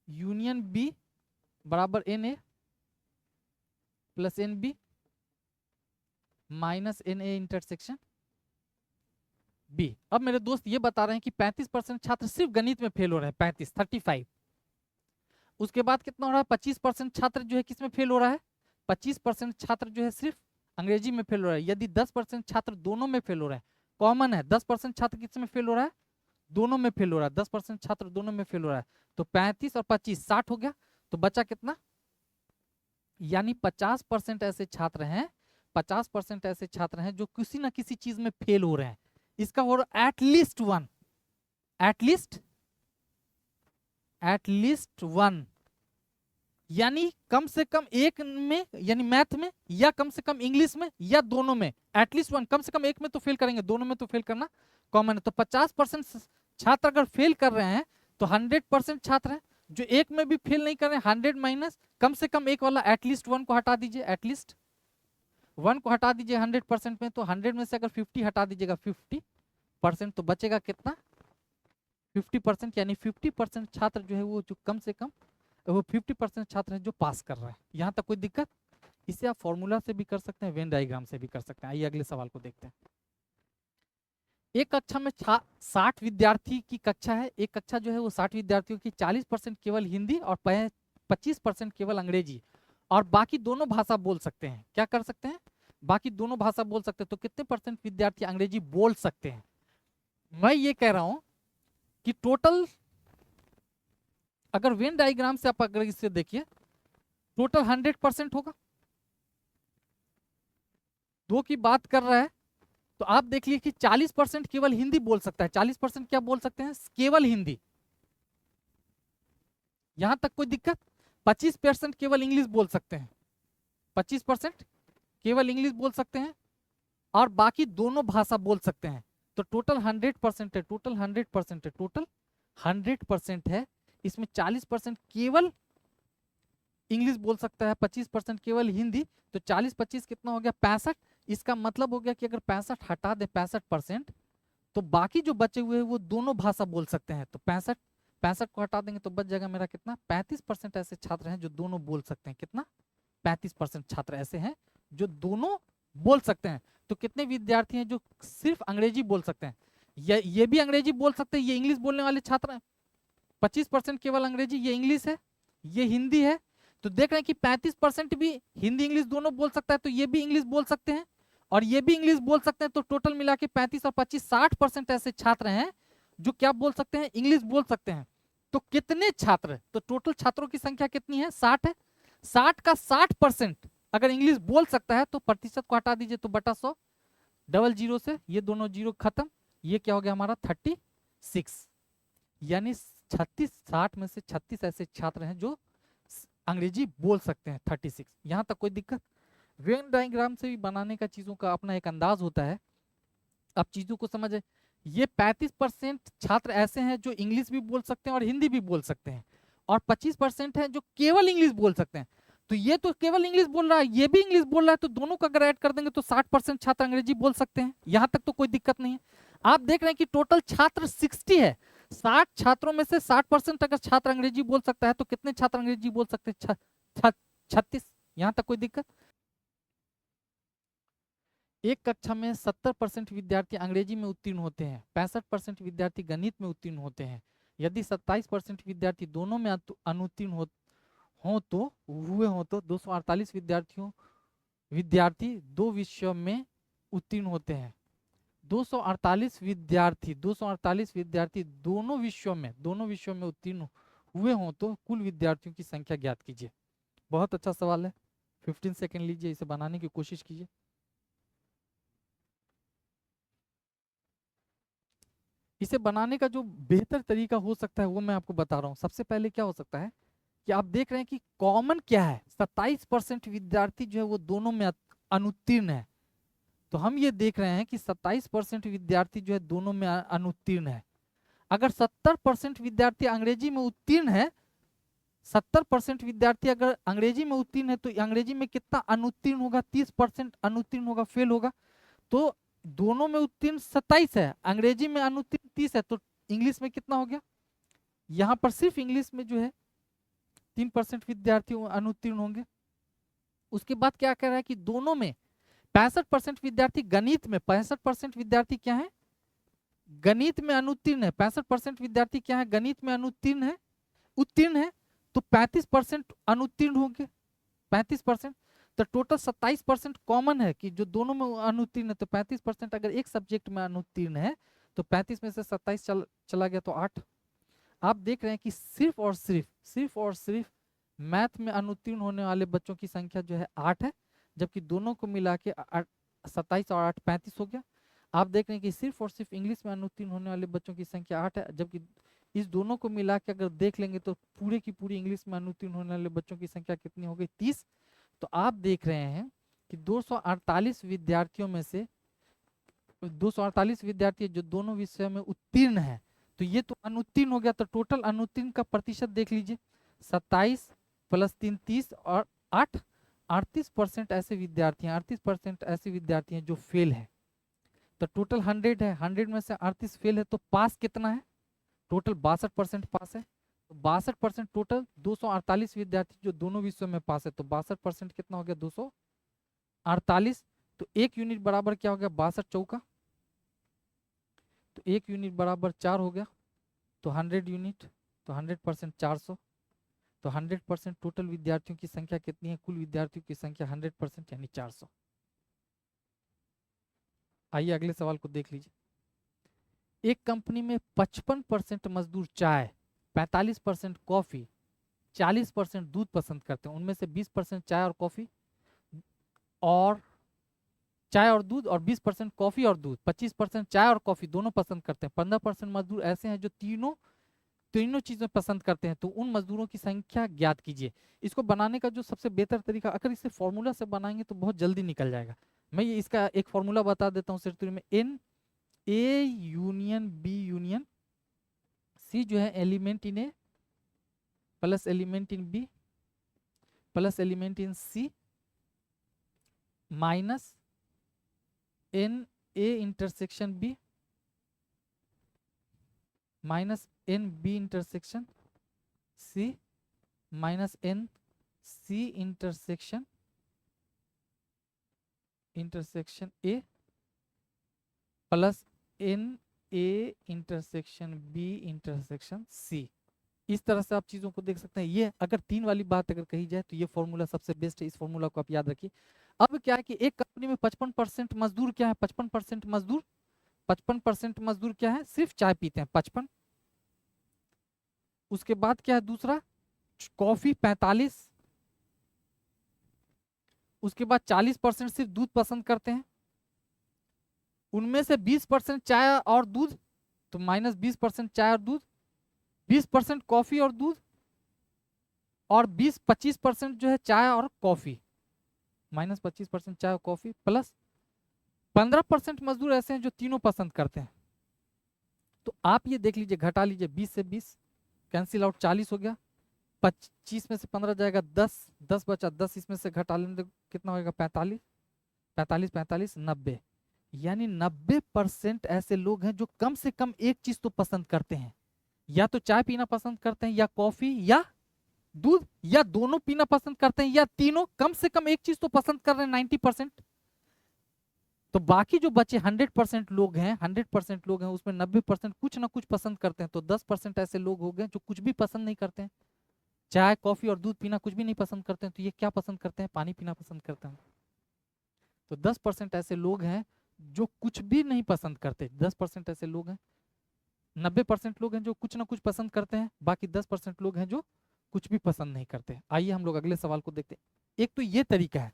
यूनियन बी बराबर n A plus n B minus n A intersection B. अब मेरे दोस्त ये बता रहे हैं कि 35% छात्र सिर्फ गणित में फेल हो रहे हैं, 35। उसके बाद कितना हो रहा है, 25% छात्र जो है किसमें फेल हो रहा है, 25% छात्र जो है सिर्फ अंग्रेजी में फेल हो रहा है। यदि 10% छात्र दोनों में फेल हो रहा है, कॉमन है, 10% छात्र किसमें फेल हो रहा है, दोनों में फेल हो रहा है, 10% छात्र दोनों में फेल हो रहा है। तो 35 और 25 60 हो गया, तो बचा कितना, यानी 50% ऐसे छात्र हैं, 50% ऐसे छात्र हैं जो किसी ना किसी चीज में फेल हो रहे हैं। इसका हो रहा एटलीस्ट वन, एटलीस्ट वन, यानी कम से कम एक में, यानी मैथ में, या कम से कम इंग्लिश में, या दोनों में। एटलीस्ट वन, कम से कम एक में तो फेल करेंगे, दोनों में तो फेल करना कॉमन है। तो 50% छात्र अगर फेल कर रहे हैं तो 100% छात्र हैं जो एक में भी फेल नहीं कर रहे हैं। 100 माइनस कम से कम एक वाला एटलीस्ट वन को हटा दीजिए, एटलीस्ट वन को हटा दीजिए 100% में। तो 100 में से अगर 50 हटा दीजिएगा 50%, तो बचेगा कितना, 50%। यानी 50% छात्र जो है वो जो कम से कम, वो 50% छात्र हैं जो पास कर रहे हैं। यहाँ तक कोई दिक्कत? इसे आप फॉर्मूला से भी कर सकते हैं, वेन डायग्राम से भी कर सकते हैं। आइए अगले सवाल को देखते हैं। एक कक्षा में 60 विद्यार्थी की कक्षा है। एक कक्षा जो है वो 60 विद्यार्थियों की, 40% केवल हिंदी और 25% केवल अंग्रेजी, और बाकी दोनों भाषा बोल सकते हैं। क्या कर सकते हैं, बाकी दोनों भाषा बोल सकते हैं। तो कितने % विद्यार्थी अंग्रेजी बोल सकते हैं? मैं ये कह रहा हूं कि टोटल, अगर वेन डायग्राम से आप अगर इसे देखिए, टोटल 100% होगा। दो की बात कर रहा है तो आप देख लीजिए कि 40% केवल हिंदी बोल सकता है। 40% क्या बोल सकते हैं, केवल हिंदी। यहां तक कोई दिक्कत? 25% केवल इंग्लिश बोल सकते हैं, 25% केवल इंग्लिश बोल सकते हैं, और बाकी दोनों भाषा बोल सकते हैं। तो टोटल 100% है, टोटल 100% है, टोटल 100% है। इसमें 40% केवल इंग्लिश बोल सकता है, 25% केवल हिंदी। तो 40-25 कितना हो गया, 65। इसका मतलब हो गया कि अगर 65 हटा दे 65%, तो बाकी जो बचे हुए हैं वो दोनों भाषा बोल सकते हैं। तो 65 को हटा देंगे तो बच जाएगा मेरा कितना, 35% ऐसे छात्र हैं जो दोनों बोल सकते हैं। कितना, 35% छात्र ऐसे हैं जो दोनों बोल सकते हैं। तो कितने विद्यार्थी हैं जो सिर्फ अंग्रेजी बोल सकते हैं? ये भी अंग्रेजी बोल सकते हैं, ये इंग्लिश बोलने वाले छात्र हैं। 25% केवल अंग्रेजी, ये इंग्लिश है, ये हिंदी है। तो देख रहे हैं कि 35% भी हिंदी इंग्लिश दोनों बोल सकता है, तो ये भी इंग्लिश बोल सकते हैं और ये भी इंग्लिश बोल सकते हैं। तो टोटल मिला के 35 और 25 60% ऐसे छात्र हैं जो क्या बोल सकते हैं, इंग्लिश बोल सकते हैं। तो कितने छात्र, तो टोटल छात्रों की संख्या कितनी है, 60 है। 60 का 60% अगर इंग्लिश बोल सकता है तो प्रतिशत को हटा दीजिए तो बटा 100, डबल जीरो से ये दोनों जीरो खत्म, ये क्या हो गया हमारा 36। यानी 36, 60 में से 36 ऐसे छात्र हैं जो अंग्रेजी बोल सकते हैं, 36। यहां तक कोई दिक्कत? वेन डायग्राम से भी बनाने का चीजों का अपना एक अंदाज होता है। अब चीजों को समझे, ये 35% छात्र ऐसे हैं जो इंग्लिश भी बोल सकते हैं और हिंदी भी बोल सकते हैं, और 25% है जो केवल इंग्लिश बोल सकते हैं। तो ये तो केवल इंग्लिश बोल रहा है, ये भी इंग्लिश बोल रहा है, तो दोनों का अगर ऐड कर देंगे तो 60% छात्र अंग्रेजी बोल सकते हैं। यहां तक तो कोई दिक्कत नहीं है। आप देख रहे हैं कि टोटल छात्र 60 है, 60 छात्रों में से 60% अगर छात्र अंग्रेजी बोल सकता है तो कितने छात्र अंग्रेजी बोल सकते हैं? 36। यहां तक कोई दिक्कत? एक कक्षा में 70% विद्यार्थी अंग्रेजी में उत्तीर्ण होते हैं, 65% विद्यार्थी गणित में उत्तीर्ण होते हैं। यदि 27% विद्यार्थी दोनों में अनुत्तीर्ण हो तो 248 विद्यार्थी दो विषयों में उत्तीर्ण होते हैं। 248 विद्यार्थी दोनों विषयों में उत्तीर्ण हुए हों तो कुल विद्यार्थियों की संख्या ज्ञात कीजिए। बहुत अच्छा सवाल है, 15 सेकेंड लीजिए, इसे बनाने की कोशिश कीजिए। इसे बनाने का जो बेहतर तरीका हो सकता है वो मैं आपको बता रहा हूं। सबसे पहले क्या हो सकता है कि आप देख रहे हैं कि कॉमन क्या है, 27% विद्यार्थी जो है वो दोनों में अनुत्तीर्ण है। तो हम ये देख रहे हैं कि 27% विद्यार्थी जो है दोनों में अनुत्तीर्ण है। अगर 70% विद्यार्थी अंग्रेजी में उत्तीर्ण है, 70% विद्यार्थी अगर अंग्रेजी में उत्तीर्ण है तो अंग्रेजी में कितना अनुत्तीर्ण होगा? 30% अनुत्तीर्ण होगा, फेल होगा। तो दोनों में उत्तीर्ण 27 है, अंग्रेजी में अनुत्तीर्ण 30 है, तो इंग्लिश में कितना हो गया? यहां पर सिर्फ इंग्लिश में जो है 3% विद्यार्थी अनुत्तीर्ण होंगे। उसके बाद क्या कह रहा है कि दोनों में 65% विद्यार्थी गणित में, 65% विद्यार्थी क्या है? गणित में अनुत्तीर्ण है। 65% विद्यार्थी क्या है? गणित में अनुत्तीर्ण है, उत्तीर्ण है। तो 35% अनुत्तीर्ण होंगे, 35%। तो टोटल 27% कॉमन है कि जो दोनों में अनुत्तीर्ण है। तो 35% अगर एक सब्जेक्ट में अनुत्तीर्ण है तो 35 में से 27 चला गया तो 8। आप देख रहे हैं कि सिर्फ और सिर्फ मैथ में अनुत्तीर्ण होने वाले बच्चों की संख्या जो है 8 है, जबकि दोनों को मिला के 27 और 8 35 हो गया। आप देख रहे हैं कि सिर्फ और सिर्फ इंग्लिश में अनुत्तीर्ण होने वाले बच्चों की संख्या 8 है, जबकि इस दोनों को मिला के अगर देख लेंगे तो पूरे की पूरी इंग्लिश में अनुत्तीर्ण होने वाले बच्चों की संख्या कितनी हो गई? 30। तो आप देख रहे हैं कि 248 विद्यार्थियों में से 248 विद्यार्थी जो दोनों विषयों में उत्तीर्ण है, तो ये तो अनुत्तीर्ण हो गया। तो टोटल अनुत्तीर्ण का प्रतिशत देख लीजिए, 27 प्लस 3 30 और 8 38% ऐसे विद्यार्थी हैं, 38% ऐसे विद्यार्थी हैं जो फेल है। तो टोटल 100 है, 100 में से 38 फेल है, तो पास कितना है? टोटल 62% पास है। तो 62% टोटल 248 विद्यार्थी जो दोनों विषयों में पास है, तो 62% कितना हो गया? 248। तो एक यूनिट बराबर क्या हो गया? 62 चौका, तो एक यूनिट बराबर 4 हो गया। तो 100 यूनिट, तो 100% 400। तो 100% टोटल विद्यार्थियों की संख्या कितनी है? कुल विद्यार्थियों की संख्या 100% यानी 400। आइए अगले सवाल को देख लीजिए। एक कंपनी में 55% मजदूर चाय, 45% कॉफी, 40% दूध पसंद करते हैं। उनमें से 20% चाय और दूध और 20% कॉफी और दूध, 25% चाय और कॉफी दोनों पसंद करते हैं। 15% मजदूर ऐसे हैं जो तीनों चीजें पसंद करते हैं। तो उन मजदूरों की संख्या ज्ञात कीजिए। इसको बनाने का जो सबसे बेहतर तरीका, अगर इसे फॉर्मूला से बनाएंगे तो बहुत जल्दी निकल जाएगा। मैं ये इसका एक फॉर्मूला बता देता हूँ सिर्फ में। N A union B union C जो है element in A plus element in B plus element in C minus n A intersection B minus n B intersection C minus n C intersection A plus n A intersection B intersection C. इस तरह से आप चीजों को देख सकते हैं। ये अगर 3 वाली बात अगर कही जाए तो ये फॉर्मूला सबसे बेस्ट है, इस फॉर्मूला को आप याद रखिए। अब क्या है कि एक कंपनी में 55% मजदूर क्या है? 55% मजदूर क्या है? सिर्फ चाय पीते हैं, 55। उसके बाद क्या है दूसरा? कॉफी 45। उसके बाद 40% सिर्फ दूध पसंद करते हैं। उनमें से 20% चाय और दूध, तो माइनस 20% चाय और दूध, 20% कॉफी और दूध, और 25% जो है चाय और कॉफी, माइनस 25% चाय और कॉफी, प्लस 15% मजदूर ऐसे हैं जो तीनों पसंद करते हैं। तो आप ये देख लीजिए, घटा लीजिए, 20 से 20 कैंसिल आउट, 40 हो गया। 25 में से 15 जाएगा 10, 10 बचा 10, इसमें से घटा लेंगे तो कितना होगा 45, 45 45 90, यानी 90% ऐसे लोग हैं जो कम से कम एक चीज तो पसंद करते हैं, या तो चाय पीना पसंद करते हैं, या कॉफी, या दूध, या दोनों पीना पसंद करते हैं, या तीनों, कम से कम एक चीज तो पसंद कर रहे हैं 90%। तो बाकी जो बचे 100% लोग हैं, 100% लोग हैं उसमें 90% कुछ ना कुछ पसंद करते हैं, तो 10% ऐसे लोग हो गए जो कुछ भी पसंद नहीं करते हैं, चाय कॉफी और दूध पीना कुछ भी नहीं पसंद करते हैं, तो ये क्या पसंद करते हैं, पानी पीना पसंद करते हैं। तो 10% ऐसे लोग हैं जो कुछ भी नहीं पसंद करते, 10% ऐसे लोग हैं, 90% लोग हैं जो कुछ ना कुछ पसंद करते हैं, बाकी 10% लोग हैं जो कुछ भी पसंद नहीं करते। आइए हम लोग अगले सवाल को देखते हैं। एक तो ये तरीका है,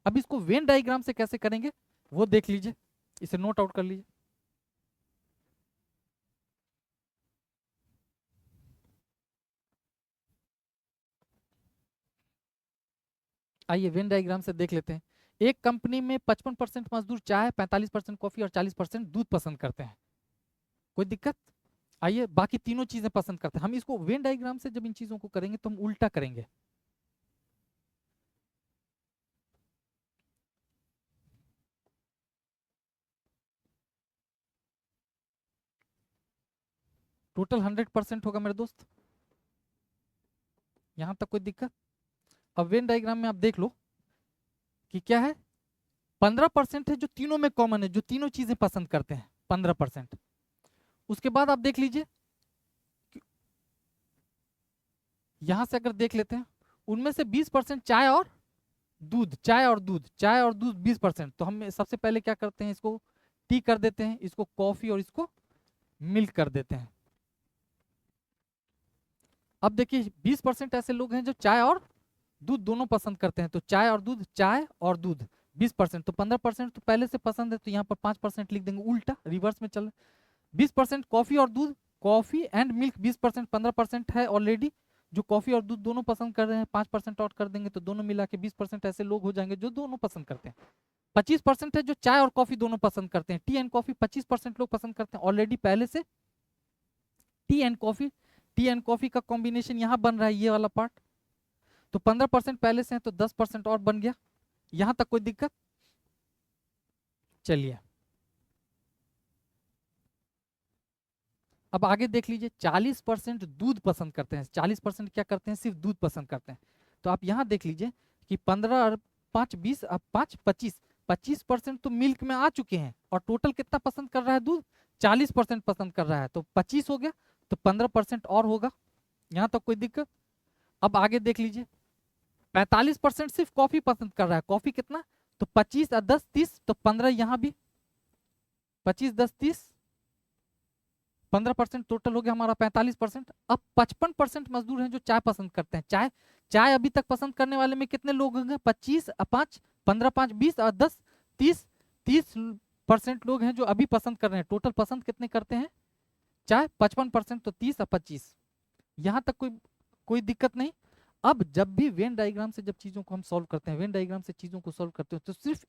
अब इसको वेन डायग्राम से कैसे करेंगे वो देख लीजिए, इसे नोट आउट कर लीजिए। आइए वेन डायग्राम से देख लेते हैं। एक कंपनी में 55% मजदूर चाय, 45% कॉफी और 40% दूध पसंद करते हैं, कोई दिक्कत? आइए बाकी तीनों चीजें पसंद करते हैं। हम इसको वेन डायग्राम से जब इन चीजों को करेंगे तो हम उल्टा करेंगे। टोटल 100% होगा मेरे दोस्त, यहां तक कोई दिक्कत? अब वेन डायग्राम में आप देख लो कि क्या है, 15% है जो तीनों में कॉमन है, जो तीनों चीजें पसंद करते हैं 15%। उसके बाद आप देख लीजिए, यहां से अगर देख लेते हैं, उनमें से 20% चाय और दूध, चाय और दूध, चाय और दूध 20%। तो हम सबसे पहले क्या करते हैं, इसको टी कर देते हैं, इसको कॉफी और इसको मिल्क कर देते हैं। अब देखिए 20% ऐसे लोग हैं जो चाय और दूध दोनों पसंद करते हैं, तो चाय और दूध, चाय और दूध 20%, तो 15% तो पहले से पसंद है, तो यहाँ पर 5% लिख देंगे, उल्टा रिवर्स में चल। 20% कॉफी और दूध, कॉफी एंड मिल्क 20%, 15% है ऑलरेडी जो कॉफी और दूध दोनों पसंद कर रहे हैं, 5% और कर देंगे तो दोनों मिला के 20% ऐसे लोग हो जाएंगे जो दोनों पसंद करते हैं। 25% है जो चाय और कॉफी दोनों पसंद करते हैं, टी एंड कॉफी 25% लोग पसंद करते हैं ऑलरेडी पहले से, T and coffee, T and coffee का कॉम्बिनेशन यहाँ बन रहा है ये वाला पार्ट, तो 15% पहले से है तो 10% और बन गया। यहां तक कोई दिक्कत? चलिए अब आगे देख लीजिए, 40% दूध पसंद करते हैं, 40% क्या करते हैं, सिर्फ दूध पसंद करते हैं। तो आप यहां देख लीजिए कि 15 और 5 20, अब 5 25, 25% तो मिल्क में आ चुके हैं, और टोटल कितना पसंद कर रहा है दूध, 40% पसंद कर रहा है, तो 25 हो गया, तो 15% और होगा। यहां तक कोई दिक्कत? अब आगे देख लीजिए, 45% सिर्फ कॉफी पसंद कर रहा है, कॉफी कितना, तो 25 और 10 30, तो 15 यहां भी, 25 10 30, 15% टोटल हो गया हमारा 45%। अब 55% मजदूर हैं जो चाय पसंद करते हैं, चाय, चाय अभी तक पसंद करने वाले में कितने लोग होंगे, 25 5 15 5 20 और 10 30, 30% लोग हैं जो अभी पसंद कर रहे हैं। टोटल पसंद कितने करते हैं चाय, 55%, तो 30 और 25, यहां तक कोई कोई दिक्कत नहीं। अब जब भी वेन डायग्राम से जब चीजों को हम सॉल्व करते हैं, वेन डायग्राम से चीजों को सॉल्व करते हैं, तो सिर्फ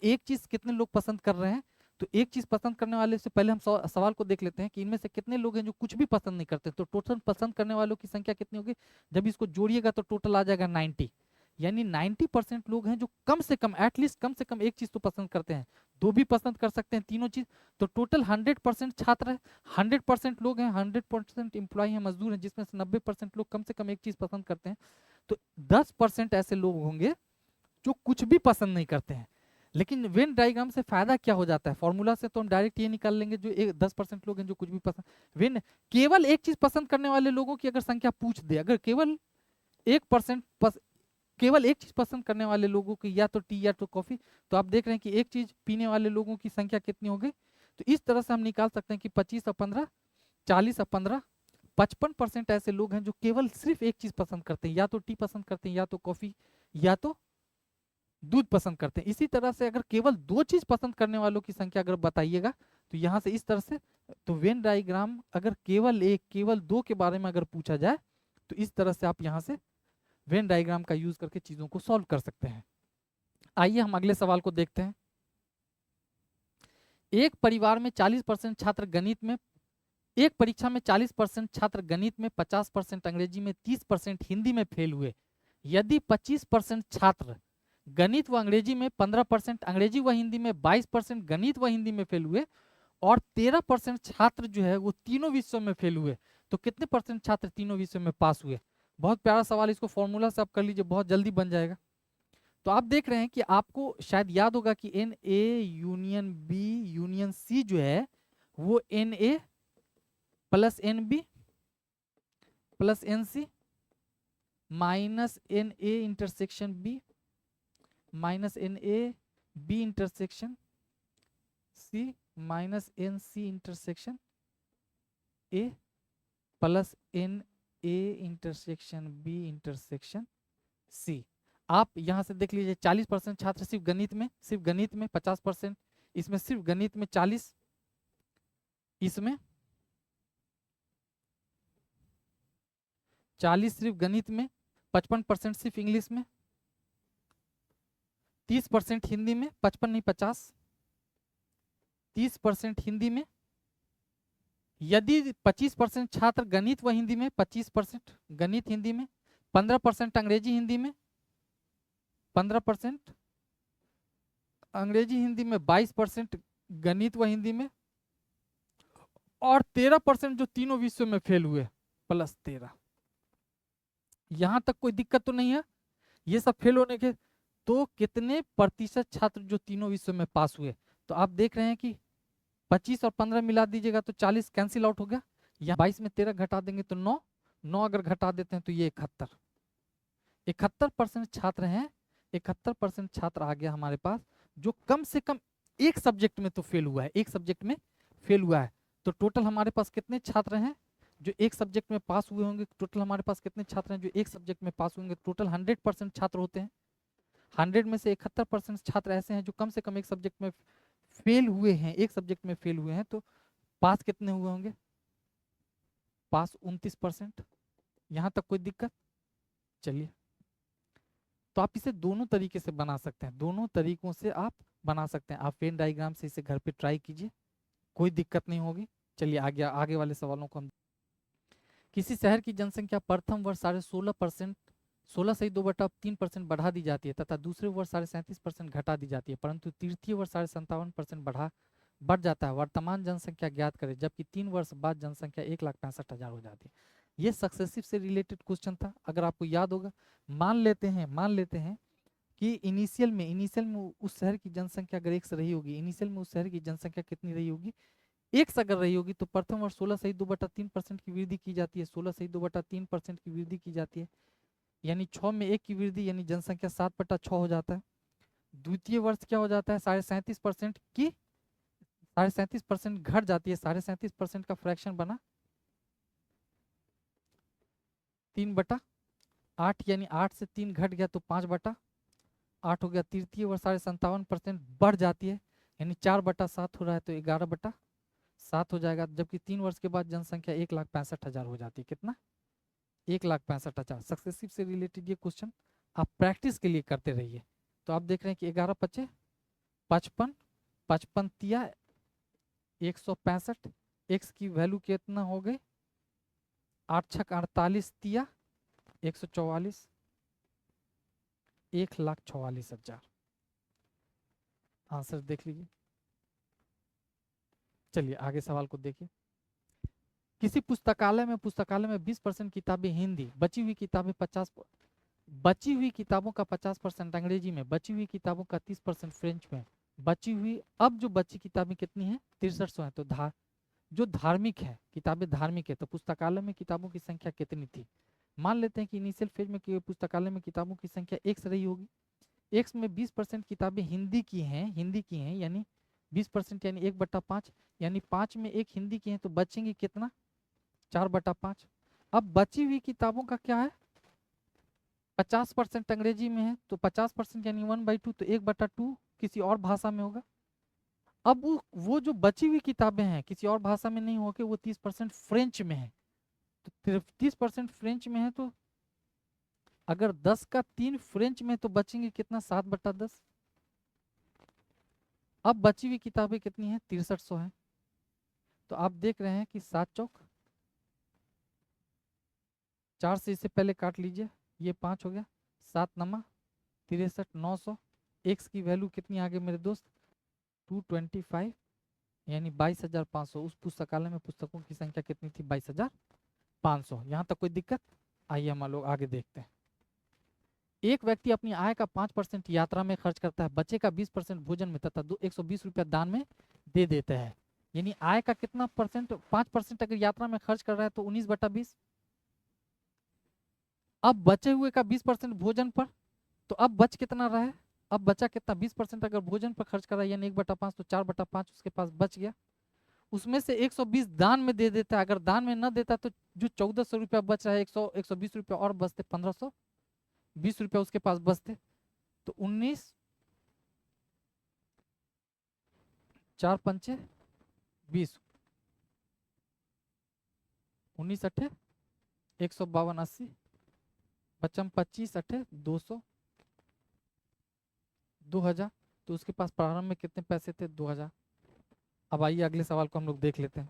एक चीज कितने लोग पसंद कर रहे हैं, तो एक चीज पसंद करने वाले से पहले हम सवाल को देख लेते हैं कि इनमें से कितने लोग हैं जो कुछ भी पसंद नहीं करते, तो टोटल पसंद करने वालों की संख्या कितनी होगी, जब इसको जोड़िएगा तो टोटल आ जाएगा 90, यानी 90% लोग हैं जो कम से कम, एटलीस्ट कम से कम एक चीज तो पसंद करते हैं, दो भी पसंद कर सकते हैं, तीनों चीज। तो टोटल 100% छात्र है, 100% लोग हैं, 100% एम्प्लॉय हैं, मजदूर हैं, जिसमें से 90% लोग कम से कम एक चीज पसंद करते हैं, तो 10% ऐसे लोग होंगे जो कुछ भी पसंद नहीं करते हैं। लेकिन वेन डायग्राम से फायदा क्या हो जाता है, फॉर्मूला से तो हम डायरेक्ट ये निकाल लेंगे जो 10% लोग हैं जो कुछ भी पसंद, वेन केवल एक चीज पसंद करने वाले लोगों की अगर संख्या पूछ दे, अगर केवल 1% केवल एक चीज पसंद करने वाले लोगों की, या तो टी या तो कॉफी, तो आप देख रहे हैं कि एक चीज पीने वाले लोगों की संख्या कितनी हो गई। तो इस तरह से हम निकाल सकते हैं कि 25 और 15, 40 और 15, 55% ऐसे लोग हैं जो केवल सिर्फ एक चीज पसंद करते हैं, या तो टी पसंद करते हैं, या तो कॉफी, या तो दूध पसंद करते हैं। इसी तरह से अगर केवल दो चीज पसंद करने वालों की संख्या अगर बताइएगा, तो यहाँ से इस तरह से, तो वेन डायग्राम अगर केवल एक, केवल दो के बारे में अगर पूछा जाए, तो इस तरह से आप यहाँ से वेन डायग्राम का यूज करके चीजों को सॉल्व कर सकते हैं। आइए हम अगले सवाल को देखते हैं। एक परिवार में 40% छात्र गणित में एक परीक्षा में 40% छात्र गणित में, 50% अंग्रेजी में, 30% हिंदी में फेल हुए। यदि 25% छात्र गणित व अंग्रेजी में, 15% अंग्रेजी व हिंदी में, 22% गणित व हिंदी में फेल हुए और 13% छात्र जो है वो तीनों विषयों में फेल हुए, तो कितने परसेंट छात्र तीनों विषयों में पास हुए? बहुत प्यारा सवाल, इसको फॉर्मूला से आप कर लीजिए, बहुत जल्दी बन जाएगा। तो आप देख रहे हैं कि आपको शायद याद होगा कि n A union B union C जो है वो n A plus n B plus n C minus n A intersection B minus n A B intersection C minus n C intersection A plus n A intersection B intersection C. आप यहां से देख लीजिए 40% छात्र सिर्फ गणित में 50%, इसमें सिर्फ गणित में 40, इसमें 40 सिर्फ गणित में, 55% सिर्फ इंग्लिश में, 30% हिंदी में, 55 नहीं 50, 30% हिंदी में। यदि 25% छात्र गणित व हिंदी में, 25% गणित हिंदी में, 15% अंग्रेजी हिंदी में, 15% अंग्रेजी हिंदी में, 22% गणित व हिंदी में और 13% जो तीनों विषयों में फेल हुए प्लस 13। यहां तक कोई दिक्कत तो नहीं है? ये सब फेल होने के तो कितने प्रतिशत छात्र जो तीनों विषयों में पास हुए? तो आप देख रहे हैं कि 25 और 15 मिला दीजिएगा तो 40 कैंसिल आउट हो गया। यहाँ 22 में 13 घटा देंगे तो 9, 9 अगर घटा देते हैं तो ये 71। 71% छात्र हैं, 71% छात्र आ गया हमारे पास जो कम से कम एक सब्जेक्ट में तो फेल हुआ है, एक सब्जेक्ट में फेल हुआ है। तो टोटल हमारे पास कितने छात्र हैं जो एक सब्जेक्ट में पास हुए होंगे? टोटल हमारे पास कितने छात्र हैं जो एक सब्जेक्ट में पास होंगे? टोटल 100% छात्र होते हैं। 100 में से 71% छात्र ऐसे हैं जो कम से कम एक सब्जेक्ट में फेल हुए हैं, एक सब्जेक्ट में फेल हुए हैं। तो पास कितने हुए होंगे? पास 29%। यहां तक कोई दिक्कत? चलिए, तो आप इसे दोनों तरीके से बना सकते हैं, दोनों तरीकों से आप बना सकते हैं। आप वेन डायग्राम से इसे घर पे ट्राई कीजिए, कोई दिक्कत नहीं होगी। चलिए आगे वाले सवालों को हम। किसी शहर की जनसंख्या प्रथम वर्ष 16.5%, 16 से 2/3% बढ़ा दी जाती है तथा दूसरे वर्ष 37.5% घटा दी जाती है, परंतु तृतीय वर्ष 57.5% बढ़ जाता है। वर्तमान जनसंख्या ज्ञात करें, जबकि 3 वर्ष बाद जनसंख्या 1,65,000 हो जाती है। ये सक्सेसिव से रिलेटेड क्वेश्चन था। अगर आपको याद होगा, मान लेते हैं कि इनिशियल में उस शहर की जनसंख्या अगर 1 से रही होगी, इनिशियल में उस शहर की जनसंख्या कितनी रही होगी? 1 से अगर रही होगी तो प्रथम वर्ष 16 से 2/3% की वृद्धि की जाती है, 16 से 2/3% की वृद्धि की जाती है, यानी 6 में 1 की वृद्धि, यानी जनसंख्या 7/6 हो जाता है। द्वितीय वर्ष क्या हो जाता है? 37.5% की 37.5% घट जाती है, 37.5% का फ्रैक्शन बना 3/8, यानी 8 से 3 घट गया तो 5/8 हो गया। तृतीय वर्ष 57.5% बढ़ जाती है, यानी 4/7 हो रहा है तो 11/7 हो जाएगा। जबकि 3 वर्ष के बाद जनसंख्या 1,65,000 हो जाती है। कितना? 1,65,000। सक्सेसिव से रिलेटेड ये क्वेश्चन आप प्रैक्टिस के लिए करते रहिए। तो आप देख रहे हैं कि 11 पचे 55, 55 तिया 165, एक्स की वैल्यू कितना हो गई? 8 छक 48 तिया 144, 1,44,000। आंसर देख लीजिए। चलिए आगे सवाल को देखिए। किसी पुस्तकालय में 20% किताबें हिंदी, बची हुई किताबों का 50% अंग्रेजी में, बची हुई किताबों का 30% फ्रेंच में, अब जो बची किताबें कितनी हैं? 6300 है। तो जो धार्मिक है, किताबें धार्मिक है, तो पुस्तकालय में किताबों की संख्या कितनी थी? मान लेते हैं कि इनिशियल फेज में पुस्तकालय में किताबों की संख्या 1 से रही होगी। 1 में 20% किताबें हिंदी की हैं, यानी 20% यानी 1/5, यानी 5 में 1 हिंदी की है तो बचेंगी कितना? 4/5। अब बची हुई किताबों का क्या है? 50% अंग्रेजी में है तो 50% यानी 1/2, तो 1/2 किसी और भाषा में होगा। अब वो जो बची हुई किताबें हैं किसी और भाषा में नहीं होके वो 30% फ्रेंच में है, तो 30% फ्रेंच में है, तो अगर 10 का 3 फ्रेंच में तो बचेंगे कितना? 7/10। अब बची हुई किताबें कितनी है? 6300 है। तो आप देख रहे हैं कि 7 चौक 4 से इससे पहले काट लीजिए, ये 5 हो गया, 7 नमा 63 900। एक्स की वैल्यू कितनी आ गई मेरे दोस्त, 225 यानी 22,500। उस पुस्तकालय में पुस्तकों की संख्या कितनी थी, 22,500। यहाँ तक कोई दिक्कत? आइए हम लोग आगे देखते हैं। एक व्यक्ति अपनी आय का 5% यात्रा में खर्च करता है, बचे का 20% भोजन में तथा 120 रुपया दान में दे देता है। यानी आय का कितना परसेंट, 5% अगर यात्रा में खर्च कर रहा है तो 19/20। अब बचे हुए का 20% भोजन पर, तो अब बच कितना रहा है, अब बचा कितना, 20% अगर भोजन पर खर्च कर रहा है यानी 1/5, तो 4/5 उसके पास बच गया। उसमें से 120 दान में दे देता है। अगर दान में न देता तो जो 1400 रुपया बच रहा है, 120 रुपया और बचते, 1520 रुपया उसके पास बचते। तो 19 4 पंचे 20, 19 अठे 152 80, पचम 25 अठे 200, 2000। तो उसके पास प्रारंभ में कितने पैसे थे, 2000। अब आइए अगले सवाल को हम लोग देख लेते हैं।